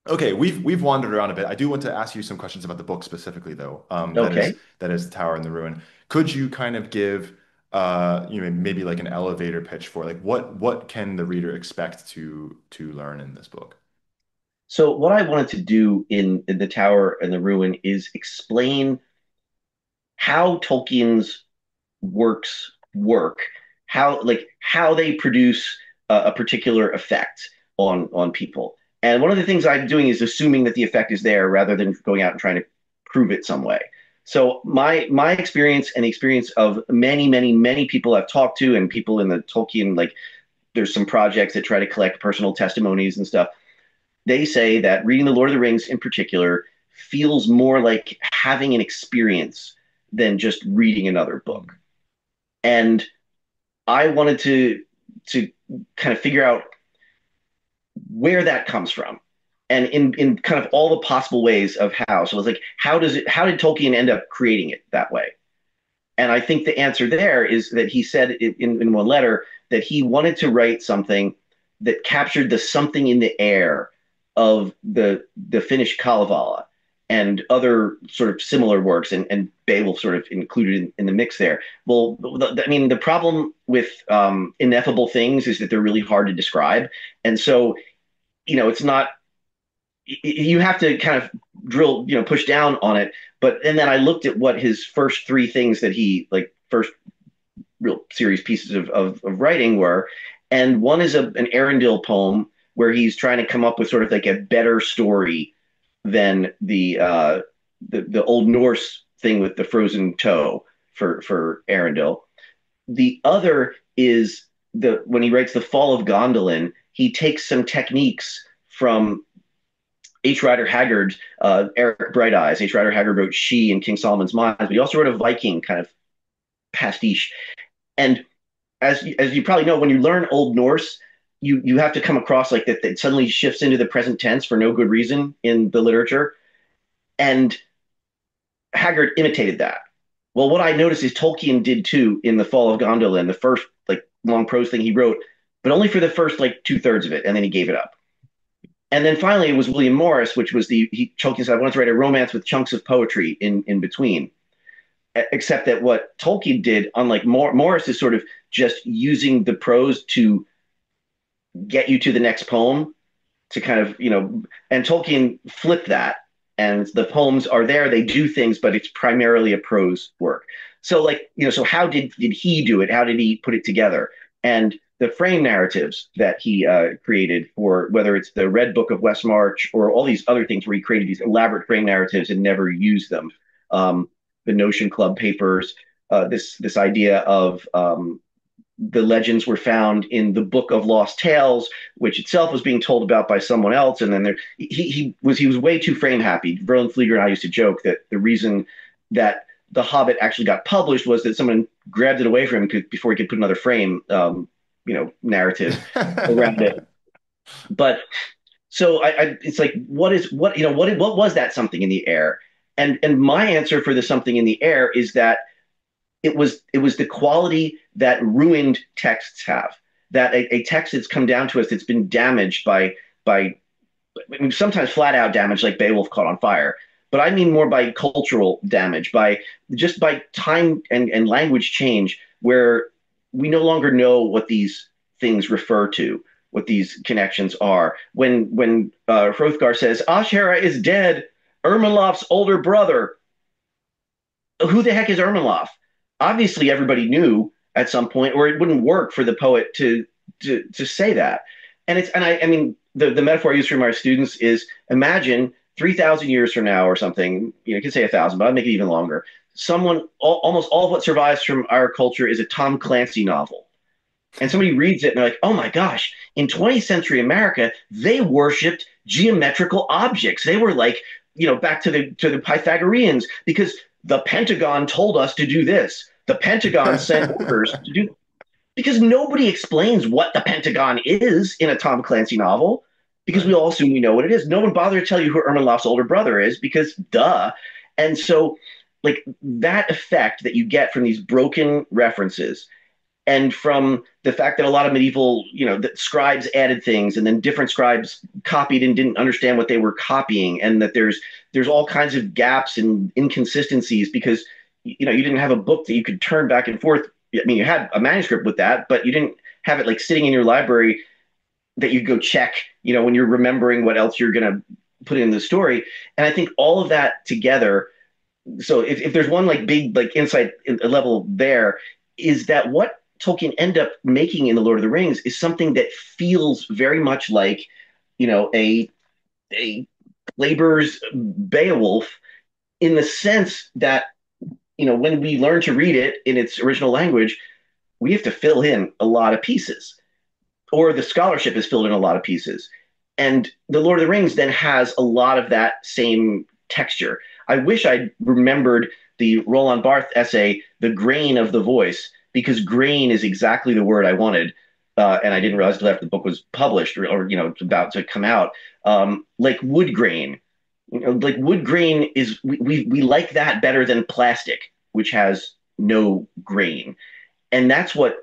Okay, we've wandered around a bit. I do want to ask you some questions about the book specifically, though. Okay. That is the Tower and the Ruin. Could you kind of give maybe like an elevator pitch for like what can the reader expect to learn in this book? So what I wanted to do in the Tower and the Ruin is explain how Tolkien's works work, how they produce a particular effect on people. And one of the things I'm doing is assuming that the effect is there rather than going out and trying to prove it some way. So my experience and the experience of many, many, many people I've talked to and people in the Tolkien, like there's some projects that try to collect personal testimonies and stuff. They say that reading The Lord of the Rings in particular feels more like having an experience than just reading another book. And I wanted to kind of figure out where that comes from and in kind of all the possible ways of how. So it's like, how did Tolkien end up creating it that way? And I think the answer there is that he said in one letter that he wanted to write something that captured the something in the air of the Finnish Kalevala and other sort of similar works, and Beowulf sort of included in the mix there. Well, I mean, the problem with ineffable things is that they're really hard to describe, and so it's not you have to kind of drill, push down on it. But and then I looked at what his first three things that he like first real serious pieces of writing were, and one is an Arundel poem where he's trying to come up with sort of like a better story than the Old Norse thing with the frozen toe for Arundel. The other is the when he writes the Fall of Gondolin, he takes some techniques from H. Rider Haggard, Eric Bright Eyes. H. Rider Haggard wrote She and King Solomon's Mines, but he also wrote a Viking kind of pastiche. And as you probably know, when you learn Old Norse, you have to come across like that. It suddenly shifts into the present tense for no good reason in the literature. And Haggard imitated that. Well, what I noticed is Tolkien did too in the Fall of Gondolin, the first like long prose thing he wrote, but only for the first like two-thirds of it, and then he gave it up. And then finally, it was William Morris, which was Tolkien said, I wanted to write a romance with chunks of poetry in between. Except that what Tolkien did, unlike Morris, is sort of just using the prose to get you to the next poem to kind of, and Tolkien flipped that. And the poems are there, they do things, but it's primarily a prose work. So, like, so how did he do it? How did he put it together? And the frame narratives that he created for whether it's the Red Book of West March or all these other things where he created these elaborate frame narratives and never used them. The Notion Club papers, this idea of the legends were found in the Book of Lost Tales, which itself was being told about by someone else. And then he was way too frame happy. Verlin Flieger and I used to joke that the reason that the Hobbit actually got published was that someone grabbed it away from him before he could put another frame, narrative around it. But so it's like, what was that something in the air? And my answer for the something in the air is that it was the quality that ruined texts have. That a text that's come down to us that's been damaged by I mean, sometimes flat out damage like Beowulf caught on fire, but I mean more by cultural damage, by time and language change, where we no longer know what these things refer to, what these connections are. When Hrothgar says Ashera is dead, Ermenlof's older brother, who the heck is Ermenlof? Obviously, everybody knew at some point, or it wouldn't work for the poet to say that. And I mean the metaphor I use for our students is imagine 3,000 years from now or something. You can say 1,000, but I'll make it even longer. Almost all of what survives from our culture is a Tom Clancy novel, and somebody reads it and they're like, "Oh my gosh!" In 20th century America, they worshipped geometrical objects. They were like, back to the Pythagoreans because the Pentagon told us to do this. The Pentagon sent orders to do because nobody explains what the Pentagon is in a Tom Clancy novel because we Right. all assume we know what it is. No one bothered to tell you who Ermenlof's older brother is because duh. And so, like that effect that you get from these broken references and from the fact that a lot of medieval, that scribes added things and then different scribes copied and didn't understand what they were copying, and that there's all kinds of gaps and inconsistencies because you didn't have a book that you could turn back and forth. I mean, you had a manuscript with that, but you didn't have it like sitting in your library that you go check, when you're remembering what else you're going to put in the story. And I think all of that together. So if there's one like big like insight level there, is that what Tolkien ended up making in the Lord of the Rings is something that feels very much like, a Labor's Beowulf, in the sense that, when we learn to read it in its original language, we have to fill in a lot of pieces, or the scholarship is filled in a lot of pieces. And the Lord of the Rings then has a lot of that same texture. I wish I'd remembered the Roland Barthes essay, The Grain of the Voice, because grain is exactly the word I wanted. And I didn't realize until after the book was published or it's about to come out. Like wood grain. Like wood grain is, we like that better than plastic, which has no grain. And that's what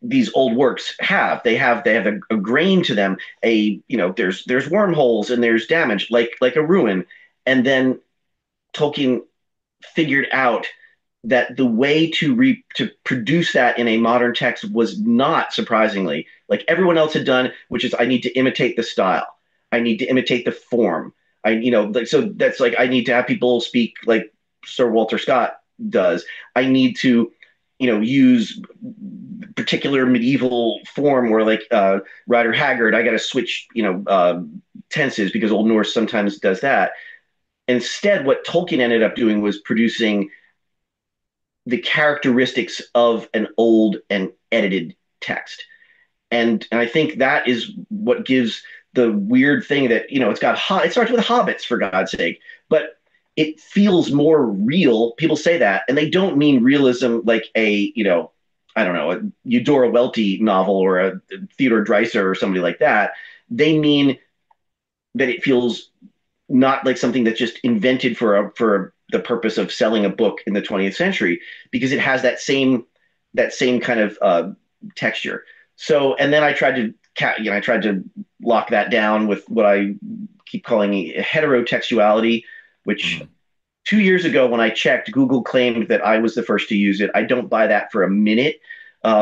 these old works have. They have a grain to them. There's wormholes and there's damage, like a ruin. And then Tolkien figured out that the way to produce that in a modern text was not surprisingly like everyone else had done, which is I need to imitate the style, I need to imitate the form. So that's like I need to have people speak like Sir Walter Scott does. I need to use particular medieval form or like Rider Haggard. I got to switch tenses because Old Norse sometimes does that. Instead, what Tolkien ended up doing was producing the characteristics of an old and edited text. And I think that is what gives the weird thing that, it starts with hobbits, for God's sake, but it feels more real. People say that, and they don't mean realism like I don't know, a Eudora Welty novel or a Theodore Dreiser or somebody like that. They mean that it feels not like something that's just invented for the purpose of selling a book in the 20th century, because it has that same kind of texture. So, and then I tried to lock that down with what I keep calling heterotextuality, which Mhm. 2 years ago when I checked, Google claimed that I was the first to use it. I don't buy that for a minute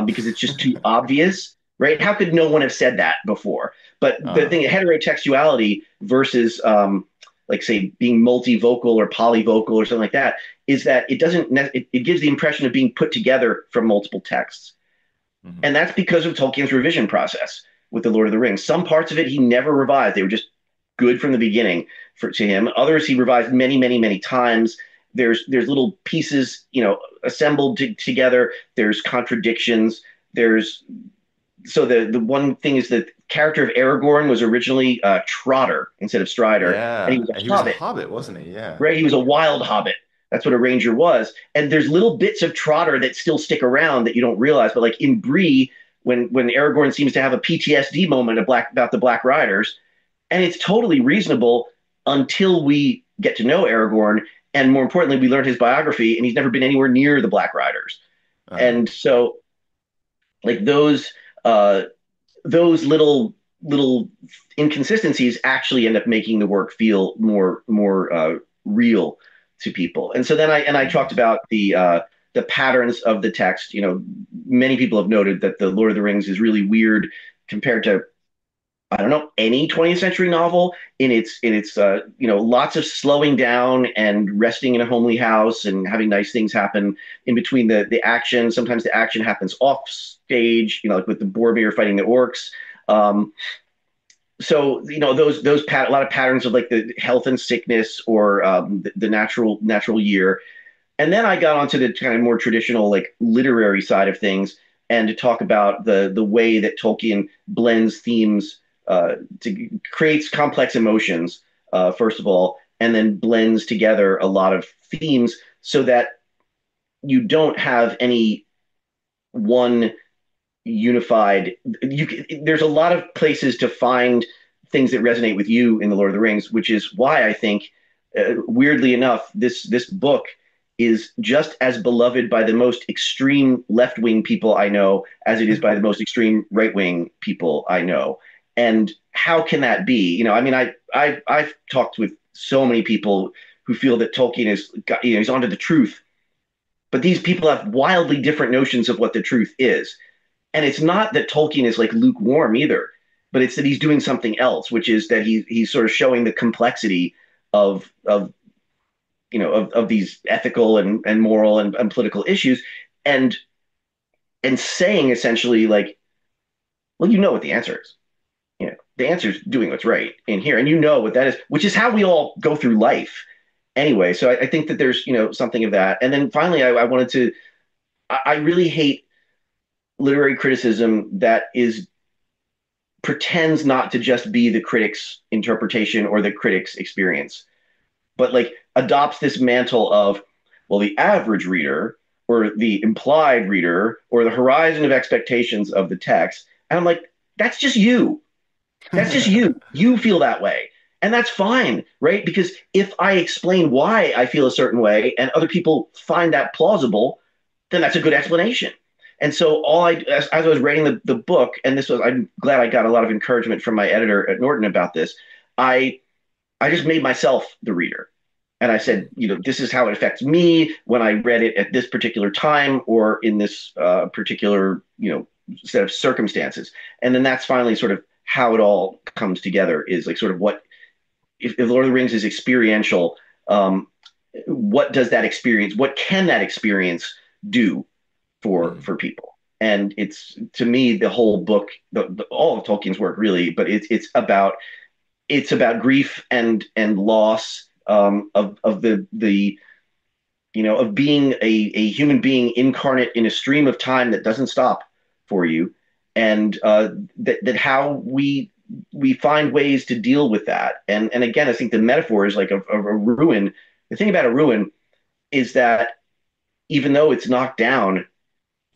because it's just too obvious, right? How could no one have said that before? But the Uh, thing, heterotextuality versus like say being multivocal or polyvocal or something like that, is that it doesn't it gives the impression of being put together from multiple texts. Hmm. And that's because of Tolkien's revision process with the Lord of the Rings. Some parts of it he never revised; they were just good from the beginning to him. Others he revised many, many, many times. There's little pieces, assembled together. There's contradictions. There's so the one thing is that the character of Aragorn was originally Trotter instead of Strider, and he Yeah. was a He was a hobbit, hobbit, wasn't he? Yeah. right? He was a wild hobbit. That's what a ranger was. And there's little bits of Trotter that still stick around that you don't realize. But like in Bree, when Aragorn seems to have a PTSD moment about the Black Riders, and it's totally reasonable until we get to know Aragorn, and more importantly, we learn his biography, and he's never been anywhere near the Black Riders. Uh, And so, like those little inconsistencies actually end up making the work feel more real to people. And so then I talked mhm. about the patterns of the text. Many people have noted that the Lord of the Rings is really weird compared to I don't know any 20th century novel in its lots of slowing down and resting in a homely house and having nice things happen in between the action. Sometimes the action happens off stage, like with the Boromir fighting the orcs. Um, so a lot of patterns of like the health and sickness or the natural year. And then I got onto the kind of more traditional like literary side of things and to talk about the way that Tolkien blends themes to creates complex emotions first of all, and then blends together a lot of themes so that you don't have any one unified. There's a lot of places to find things that resonate with you in the Lord of the Rings, which is why I think, weirdly enough, this book is just as beloved by the most extreme left wing people I know as it is by the most extreme right wing people I know. And how can that be? I mean, I've talked with so many people who feel that Tolkien he's onto the truth, but these people have wildly different notions of what the truth is. And it's not that Tolkien is like lukewarm either, but it's that he's doing something else, which is that he's sort of showing the complexity of these ethical and moral and political issues, and and saying essentially like, well, you know what the answer is. The answer is doing what's right in here, and you know what that is, which is how we all go through life anyway. So I think that there's something of that, and then finally I wanted to. I really hate literary criticism that is pretends not to just be the critic's interpretation or the critic's experience, but like adopts this mantle of, well, the average reader or the implied reader or the horizon of expectations of the text. And I'm like, that's just you. That's just you. You feel that way. And that's fine, right? Because if I explain why I feel a certain way and other people find that plausible, then that's a good explanation. And so as I was writing the book, and I'm glad I got a lot of encouragement from my editor at Norton about this. I I just made myself the reader. And I said, this is how it affects me when I read it at this particular time or in this particular, set of circumstances. And then that's finally sort of how it all comes together is like sort of what, if Lord of the Rings is experiential, what does that experience, what can that experience do for people? And it's to me the whole book, all of Tolkien's work really, but it's about grief and loss, of the of being a human being incarnate in a stream of time that doesn't stop for you, and that how we find ways to deal with that. And again, I think the metaphor is like a ruin. The thing about a ruin is that even though it's knocked down,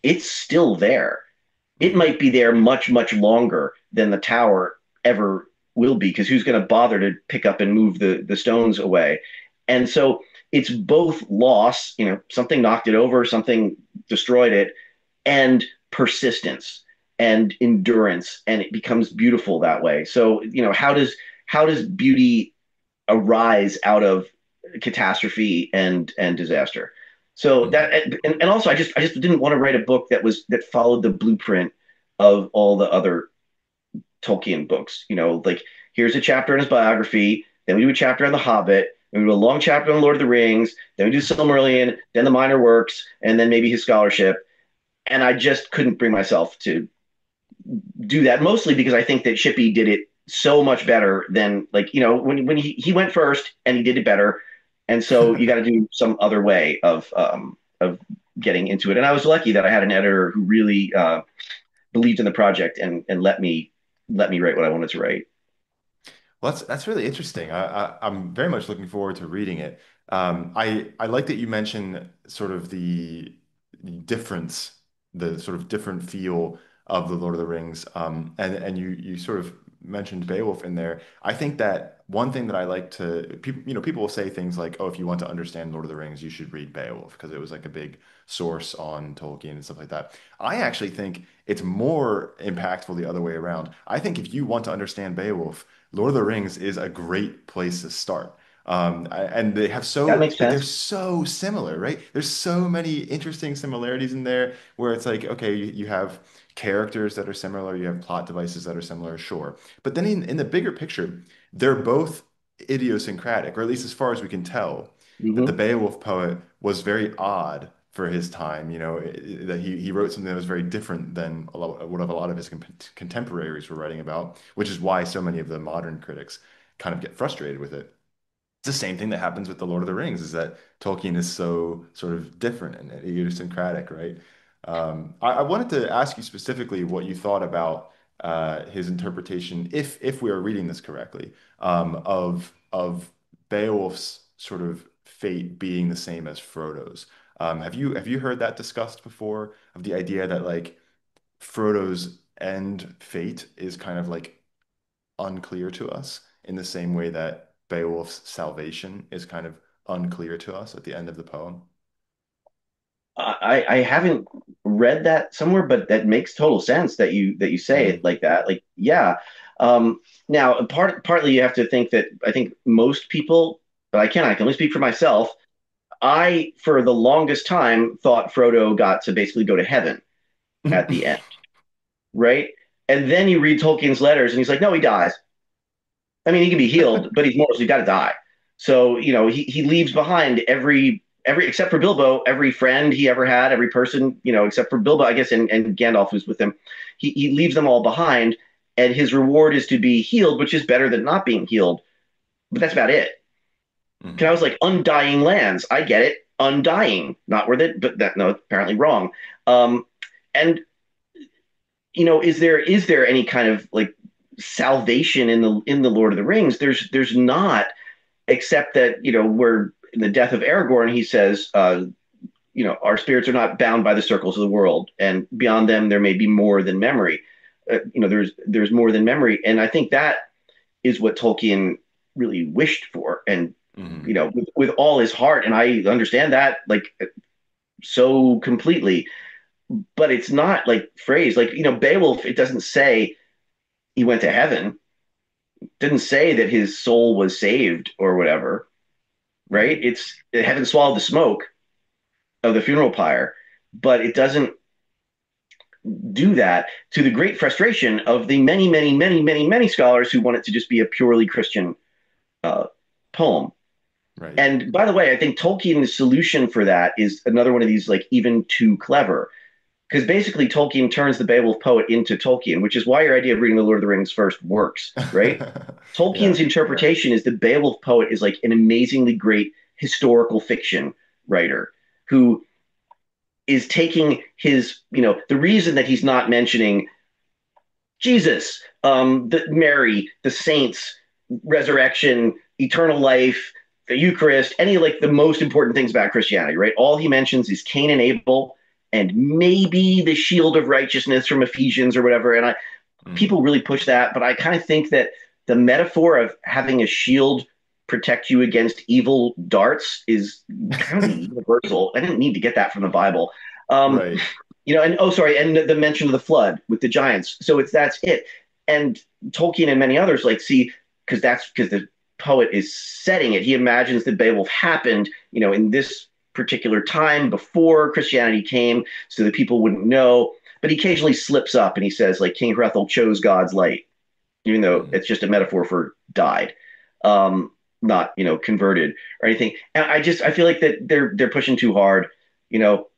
it's still there. It Mhm. might be there much, much longer than the tower ever will be, because who's going to bother to pick up and move the stones away? And so it's both loss, something knocked it over, something destroyed it, and persistence and endurance, and it becomes beautiful that way. So, how does beauty arise out of catastrophe and disaster? So that, Mhm. and also I just didn't want to write a book that followed the blueprint of all the other Tolkien books. Like here's a chapter in his biography, then we do a chapter on The Hobbit, then we do a long chapter on Lord of the Rings, then we do Silmarillion, then the minor works, and then maybe his scholarship. and I just couldn't bring myself to do that. Mostly because I think that Shippey did it so much better than, like, when he went first and he did it better, and so you got to do some other way of getting into it. And I was lucky that I had an editor who really believed in the project and let me write what I wanted to write. Well, that's really interesting. I'm very much looking forward to reading it. I like that you mentioned sort of difference, the sort of different feel of the Lord of the Rings, and you sort of mentioned Beowulf in there. I think that one thing that I like to people, people will say things like, "Oh, if you want to understand Lord of the Rings, you should read Beowulf because it was like a big source on Tolkien and stuff like that." I actually think it's more impactful the other way around. I think if you want to understand Beowulf, Lord of the Rings is a great place to start. And they have That so makes like they're sense. so similar, right? There's so many interesting similarities in there where it's like, okay, you have characters that are similar, you have plot devices that are similar, sure. But then in the bigger picture, they're both idiosyncratic, or at least as far as we can tell, that the Hmm. Beowulf poet was very odd for his time, that he wrote something that was very different than what a lot of his contemporaries were writing about, which is why so many of the modern critics kind of get frustrated with it. It's the same thing that happens with the Lord of the Rings, is that Tolkien is so sort of different and idiosyncratic, right? I wanted to ask you specifically what you thought about his interpretation, if we are reading this correctly, of Beowulf's sort of fate being the same as Frodo's. Have you heard that discussed before, of the idea that like Frodo's end fate is kind of like unclear to us in the same way that Beowulf's salvation is kind of unclear to us at the end of the poem? I haven't read that somewhere, but that makes total sense that you say it Mm. like that. Like, yeah. Now, partly you have to think that I think most people, but I can only speak for myself. I, for the longest time, thought Frodo got to basically go to heaven at the end, right? And then you read Tolkien's letters, and he's like, no, he dies. I mean, he can be healed, but he's mortal, so he's got to die. So, he leaves behind every except for Bilbo, every friend he ever had, every person, except for Bilbo, I guess, and Gandalf who's with him. He leaves them all behind, and his reward is to be healed, which is better than not being healed. But that's about it. Because I Mhm. was like, undying lands, I get it, undying, not worth it, but that, no, apparently wrong. And is there any kind of like salvation in the Lord of the Rings? There's not, except that where in the death of Aragorn he says, our spirits are not bound by the circles of the world, and beyond them there may be more than memory. There's more than memory, and I think that is what Tolkien really wished for, and Mhm. with all his heart, and I understand that like so completely. But it's not like phrase like Beowulf. It doesn't say he went to heaven. It didn't say that his soul was saved or whatever, right? Mhm. It's heaven swallowed the smoke of the funeral pyre, but it doesn't do that, to the great frustration of the many, many, many, many, many scholars who want it to just be a purely Christian uh, poem. Right. And by the way, I think Tolkien's solution for that is another one of these like even too clever. Because basically Tolkien turns the Beowulf poet into Tolkien, which is why your idea of reading the Lord of the Rings first works, right? Tolkien's Yeah. interpretation is the Beowulf poet is like an amazingly great historical fiction writer who is taking the reason that he's not mentioning Jesus, Mary, the saints, resurrection, eternal life, the Eucharist, any like the most important things about Christianity, right? All he mentions is Cain and Abel and maybe the shield of righteousness from Ephesians or whatever. And Mhm. people really push that, but I kind of think that the metaphor of having a shield protect you against evil darts is kind of universal. I didn't need to get that from the Bible. Um, Right. and oh, sorry, and the mention of the flood with the giants. So that's it. And Tolkien and many others like see, because the poet is setting it. He imagines that Beowulf happened, in this particular time before Christianity came, so that people wouldn't know. But he occasionally slips up and he says, like, King Hrethel chose God's light, even though Mhm. it's just a metaphor for died, not converted or anything. And I feel like that they're pushing too hard.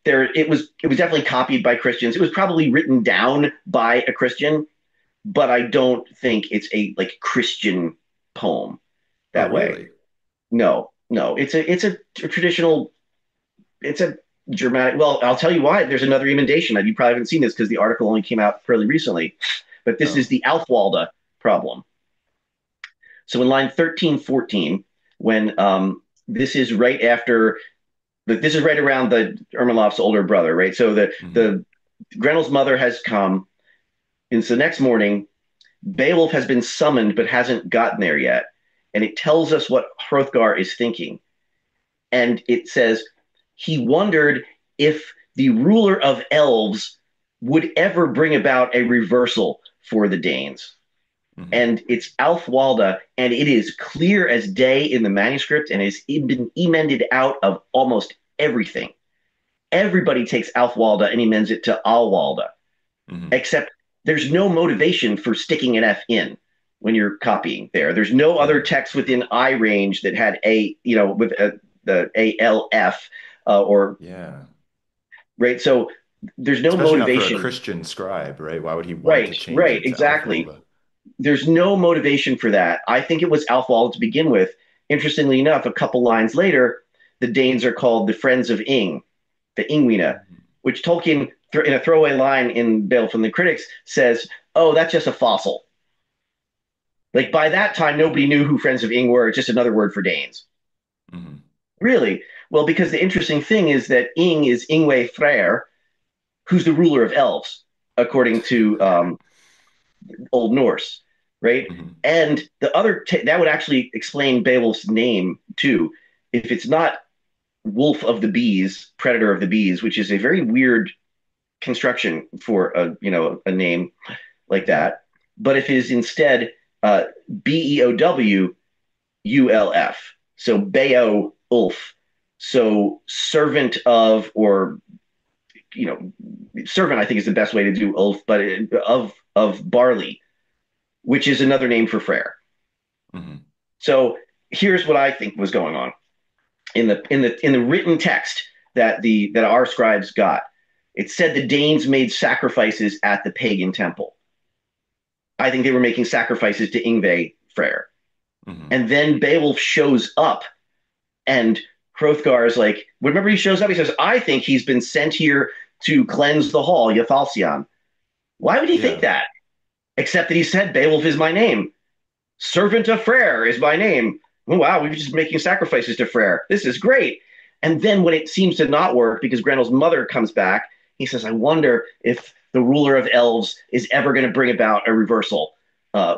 it was definitely copied by Christians. It was probably written down by a Christian, but I don't think it's a like Christian poem Oh, that way. really? No, no, it's a traditional. It's a Germanic. Well, I'll tell you why. There's another emendation. You probably haven't seen this because the article only came out fairly recently. But this is Oh. the Alfwalda problem. So in line 1314, when this is right after, this is right around the Ermenlov's older brother, right? So Hmm. the Grendel's mother has come. And so the next morning, Beowulf has been summoned but hasn't gotten there yet. And it tells us what Hrothgar is thinking. And it says he wondered if the ruler of elves would ever bring about a reversal for the Danes. Hmm. And it's Alfwalda, and it is clear as day in the manuscript, and has been emended out of almost everything. Everybody takes Alfwalda and emends it to Alwalda, Hmm. except there's no motivation for sticking an F in when you're copying there. There's no other Yeah. text within I range that had with the ALF or Yeah. right. So there's no Especially not for a motivation. Christian scribe, right? Why would he want Right, to change right, it to exactly. Alfwalda? There's no motivation for that. I think it was Alfwald to begin with. Interestingly enough, a couple lines later, the Danes are called the Friends of Ing, the Ingwina, Mhm. which Tolkien, in a throwaway line in Beowulf and the Critics, says, "Oh, that's just a fossil." Like by that time, nobody knew who Friends of Ing were. It's just another word for Danes. Mhm. Really? Well, because the interesting thing is that Ing is Ingwe Freyr, who's the ruler of elves, according to Old Norse, right? Mhm. And the that would actually explain Beowulf's name too. If it's not Wolf of the Bees, Predator of the Bees, which is a very weird construction for a name like Yeah. that, but if it is instead uh, Beowulf, so Beowulf, so servant of or servant I think is the best way to do Ulf, but of barley, which is another name for Freyr. Mhm. So here's what I think was going on in the written text that our scribes got. It said the Danes made sacrifices at the pagan temple. I think they were making sacrifices to Ingve Freyr. Mhm. And then Beowulf shows up, and Hrothgar is like, remember he shows up, he says, I think he's been sent here to cleanse the hall, Yafalcion. Why would he think Yeah. that? Except that he said, Beowulf is my name. Servant of Freyr is my name. Oh, wow, we're just making sacrifices to Freyr. This is great. And then when it seems to not work because Grendel's mother comes back, he says, I wonder if the ruler of elves is ever going to bring about a reversal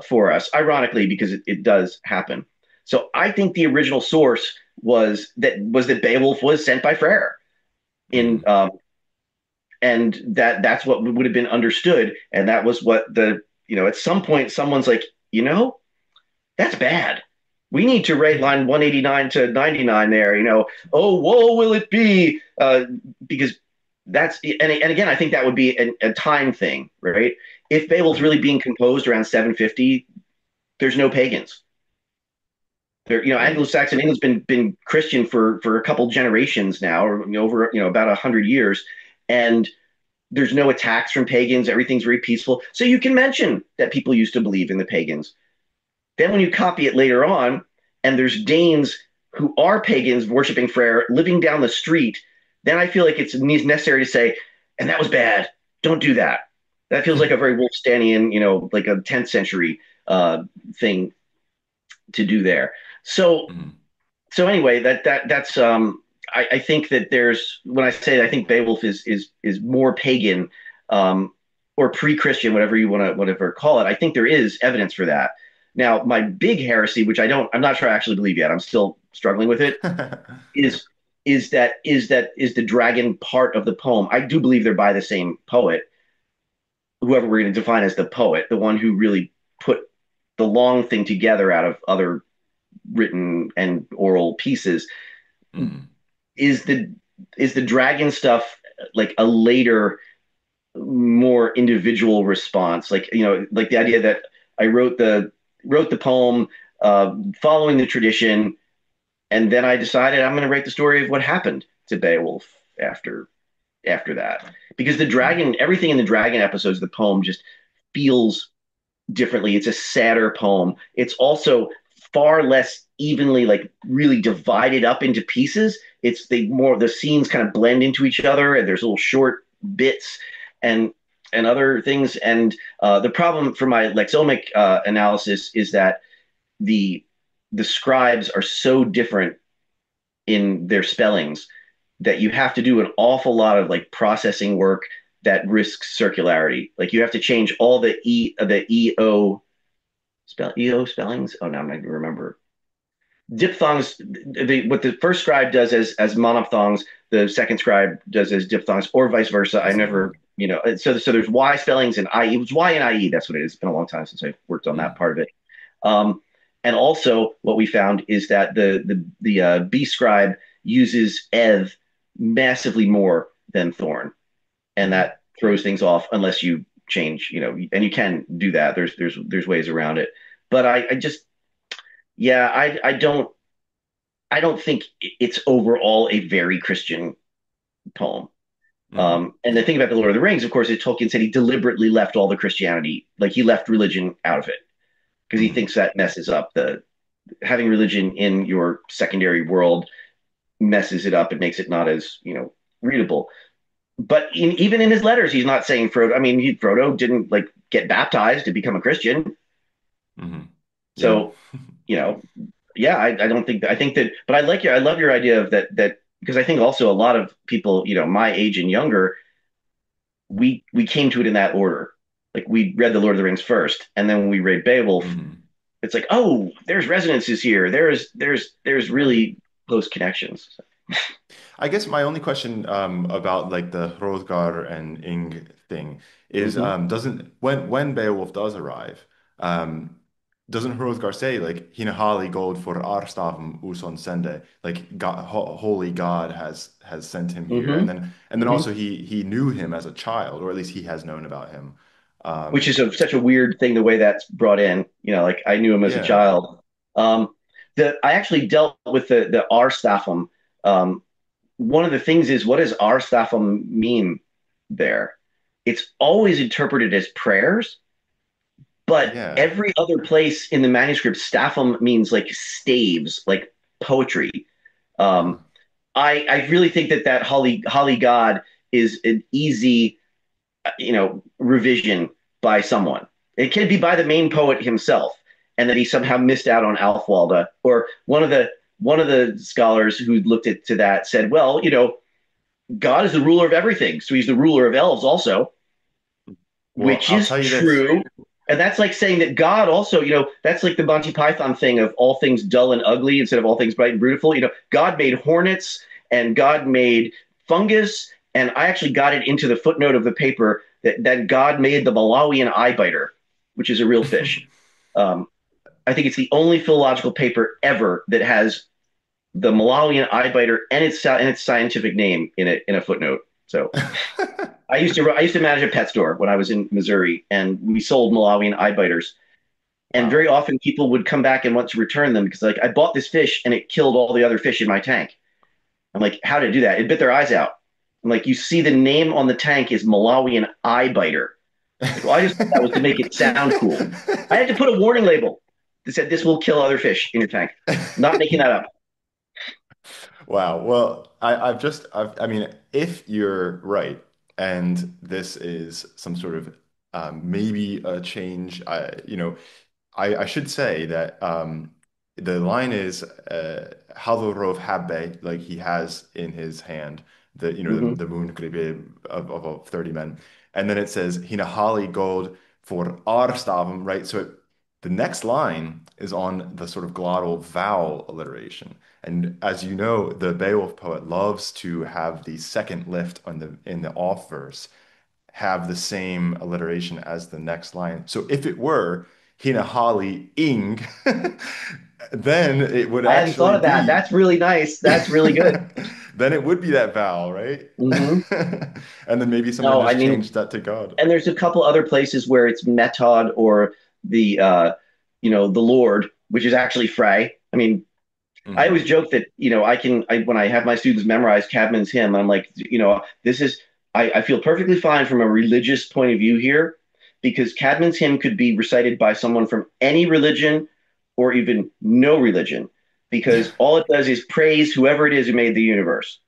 for us. Ironically, because it does happen. So I think the original source was that Beowulf was sent by Freyr in Mhm. and that's what would have been understood, and that was what at some point someone's like, that's bad. We need to rate line 189 to 99 there, oh, woe will it be? Because and again, I think that would be a time thing, right? If Beowulf's really Mhm. being composed around 750, there's no pagans. Right. Anglo-Saxon England's been Christian for a couple generations now, or over about 100 years, and there's no attacks from pagans. Everything's very peaceful. So you can mention that people used to believe in the pagans. Then when you copy it later on, and there's Danes who are pagans worshiping Freyr living down the street, then I feel like it's necessary to say, and that was bad. Don't do that. That feels like a very Wolfstanian, like a 10th century thing to do there. So Mhm. so anyway, that's I think that there's when I say I think Beowulf is more pagan or pre-Christian, whatever you want to whatever call it. I think there is evidence for that. Now, my big heresy, which I'm not sure I actually believe yet, I'm still struggling with it, is is the dragon part of the poem. I do believe they're by the same poet, whoever we're going to define as the poet, the one who really put the long thing together out of other written and oral pieces. Mhm. is the is the dragon stuff like a later, more individual response, like like the idea that I wrote the poem following the tradition, and then I decided I'm going to write the story of what happened to Beowulf after. after that because the dragon, everything in the dragon episodes of the poem just feels differently. It's a sadder poem. It's also far less evenly, like really divided up into pieces. It's the scenes kind of blend into each other, and there's little short bits and other things. And the problem for my lexomic analysis is that the the scribes are so different in their spellings that you have to do an awful lot of like processing work that risks circularity. Like you have to change all the eo spellings. Oh, now I'm not going to remember. Diphthongs. What the first scribe does as monophthongs, the second scribe does as diphthongs, or vice versa. I I see. never, so there's y spellings and I. It was y and ie. That's what it is. It's been a long time since I worked on that part of it. Um, and also, what we found is that the B scribe uses ev massively more than Thorn, and Mhm. that throws things off unless you change, and you can do that. There's ways around it, but I just yeah, I don't think it's overall a very Christian poem. Mhm. And the thing about the Lord of the Rings, of course, is Tolkien said he deliberately left all the Christianity, like he left religion out of it because he Mhm. thinks that messes up the having religion in your secondary world messes it up and makes it not as readable. But even in his letters, he's not saying Frodo. I mean, Frodo didn't like get baptized to become a Christian. Mhm. Yeah. So you know, yeah, I don't think that. I think that, but I love your idea of that because I think also a lot of people, my age and younger, we came to it in that order. Like we read the Lord of the Rings first, and then when we read Beowulf, Mhm. it's like, oh, there's resonances here. There's Right. really close connections. I guess my only question about like the Hrothgar and Ing thing is Hmm. doesn't when Beowulf does arrive, um, doesn't Hrothgar say like Hinahali gold for Arstavum Uson Sende, like God, holy God has sent him here, Hmm. and then Hmm. also he knew him as a child, or at least he has known about him. Which Um, is such a weird thing the way that's brought in. Like I knew him as a yeah, child. I actually dealt with the R Staffum. One of the things is what does R Staffum mean there? It's always interpreted as prayers, but yeah. every other place in the manuscript, Staffum means like staves, like poetry. Uh, Um, I really think that Holly God is an easy revision by someone. It can be by the main poet himself, and that he somehow missed out on Alfwalda. Or one of the scholars who looked at to that said, well, God is the ruler of everything, so he's the ruler of elves also, well, which I'll is tell you this. true. And that's like saying that God also, that's like the Monty Python thing of all things dull and ugly instead of all things bright and beautiful. God made hornets and God made fungus. And I actually got it into the footnote of the paper that God made the Malawian eye biter, which is a real fish. Um, I think it's the only philological paper ever that has the Malawian eye biter and its scientific name in a footnote. So I used to manage a pet store when I was in Missouri, and we sold Malawian eye biters. And very Wow. often people would come back and want to return them because like I bought this fish and it killed all the other fish in my tank. I'm like, how did it do that? It bit their eyes out. I'm like, you see the name on the tank is Malawian eye biter. Like, well, I just thought that was to make it sound cool. I had to put a warning label that said this will kill other fish in your tank. Not making that up. Wow. Well, I mean, if you're right, and this is some sort of maybe a change, I should say that the line is Halvor Habbe, like he has in his hand Mm-hmm. the moon of 30 men. And then it says Hinahali gold for Arstavum, right? The next line is on the sort of glottal vowel alliteration. And as you know, the Beowulf poet loves to have the second lift on the in the off verse have the same alliteration as the next line. So if it were Hinahali Ing, then it would I hadn't thought actually of that. be That's really nice. That's really good. then it would be that vowel, right? Mm-hmm. And then maybe someone No, I just mean, changed that to God. and there's a couple other places where it's Metod or the Lord, which is actually Frey. I mean, I always Hmm. joke that when I have my students memorize Cadman's hymn, I'm like, this is I feel perfectly fine from a religious point of view here because Cadman's hymn could be recited by someone from any religion or even no religion because all it does is praise whoever it is who made the universe,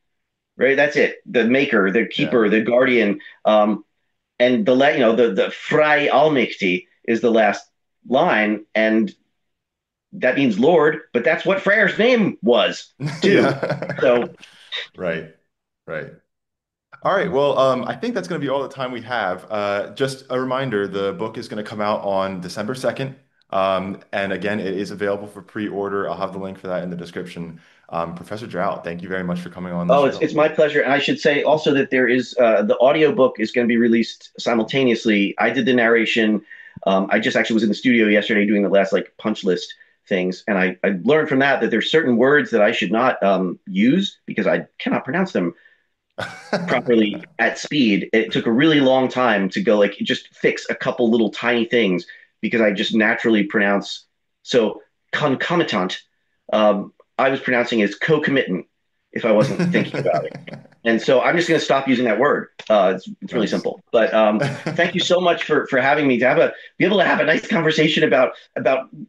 right? That's it. The maker, the Yeah. keeper, the guardian. And the Frei Allmächtig is the last line, and that means Lord, but that's what Freyr's name was too. Yeah. So, Right. Right. All right. Well, I think that's going to be all the time we have. Just a reminder, the book is going to come out on December 2nd. And again, it is available for pre-order. I'll have the link for that in the description. Professor Drout, thank you very much for coming on the oh, show. it's my pleasure. And I should say also that there is the audiobook is going to be released simultaneously. I did the narration. I just actually was in the studio yesterday doing the last like punch list things, and I learned from that that there's certain words that I should not use because I cannot pronounce them properly at speed. It took a really long time to go like just fix a couple little tiny things because I just naturally pronounce so concomitant. I was pronouncing it as concomitant if I wasn't thinking about it. And so I'm just going to stop using that word. It's really Nice. simple. But thank you so much for having me to be able to have a nice conversation about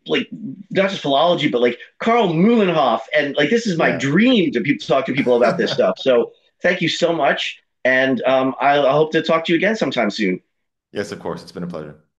like not just philology but like Carl Mühlenhof and like this is my Yeah. dream to talk to people about this stuff. So thank you so much, and I hope to talk to you again sometime soon. Yes, of course. It's been a pleasure.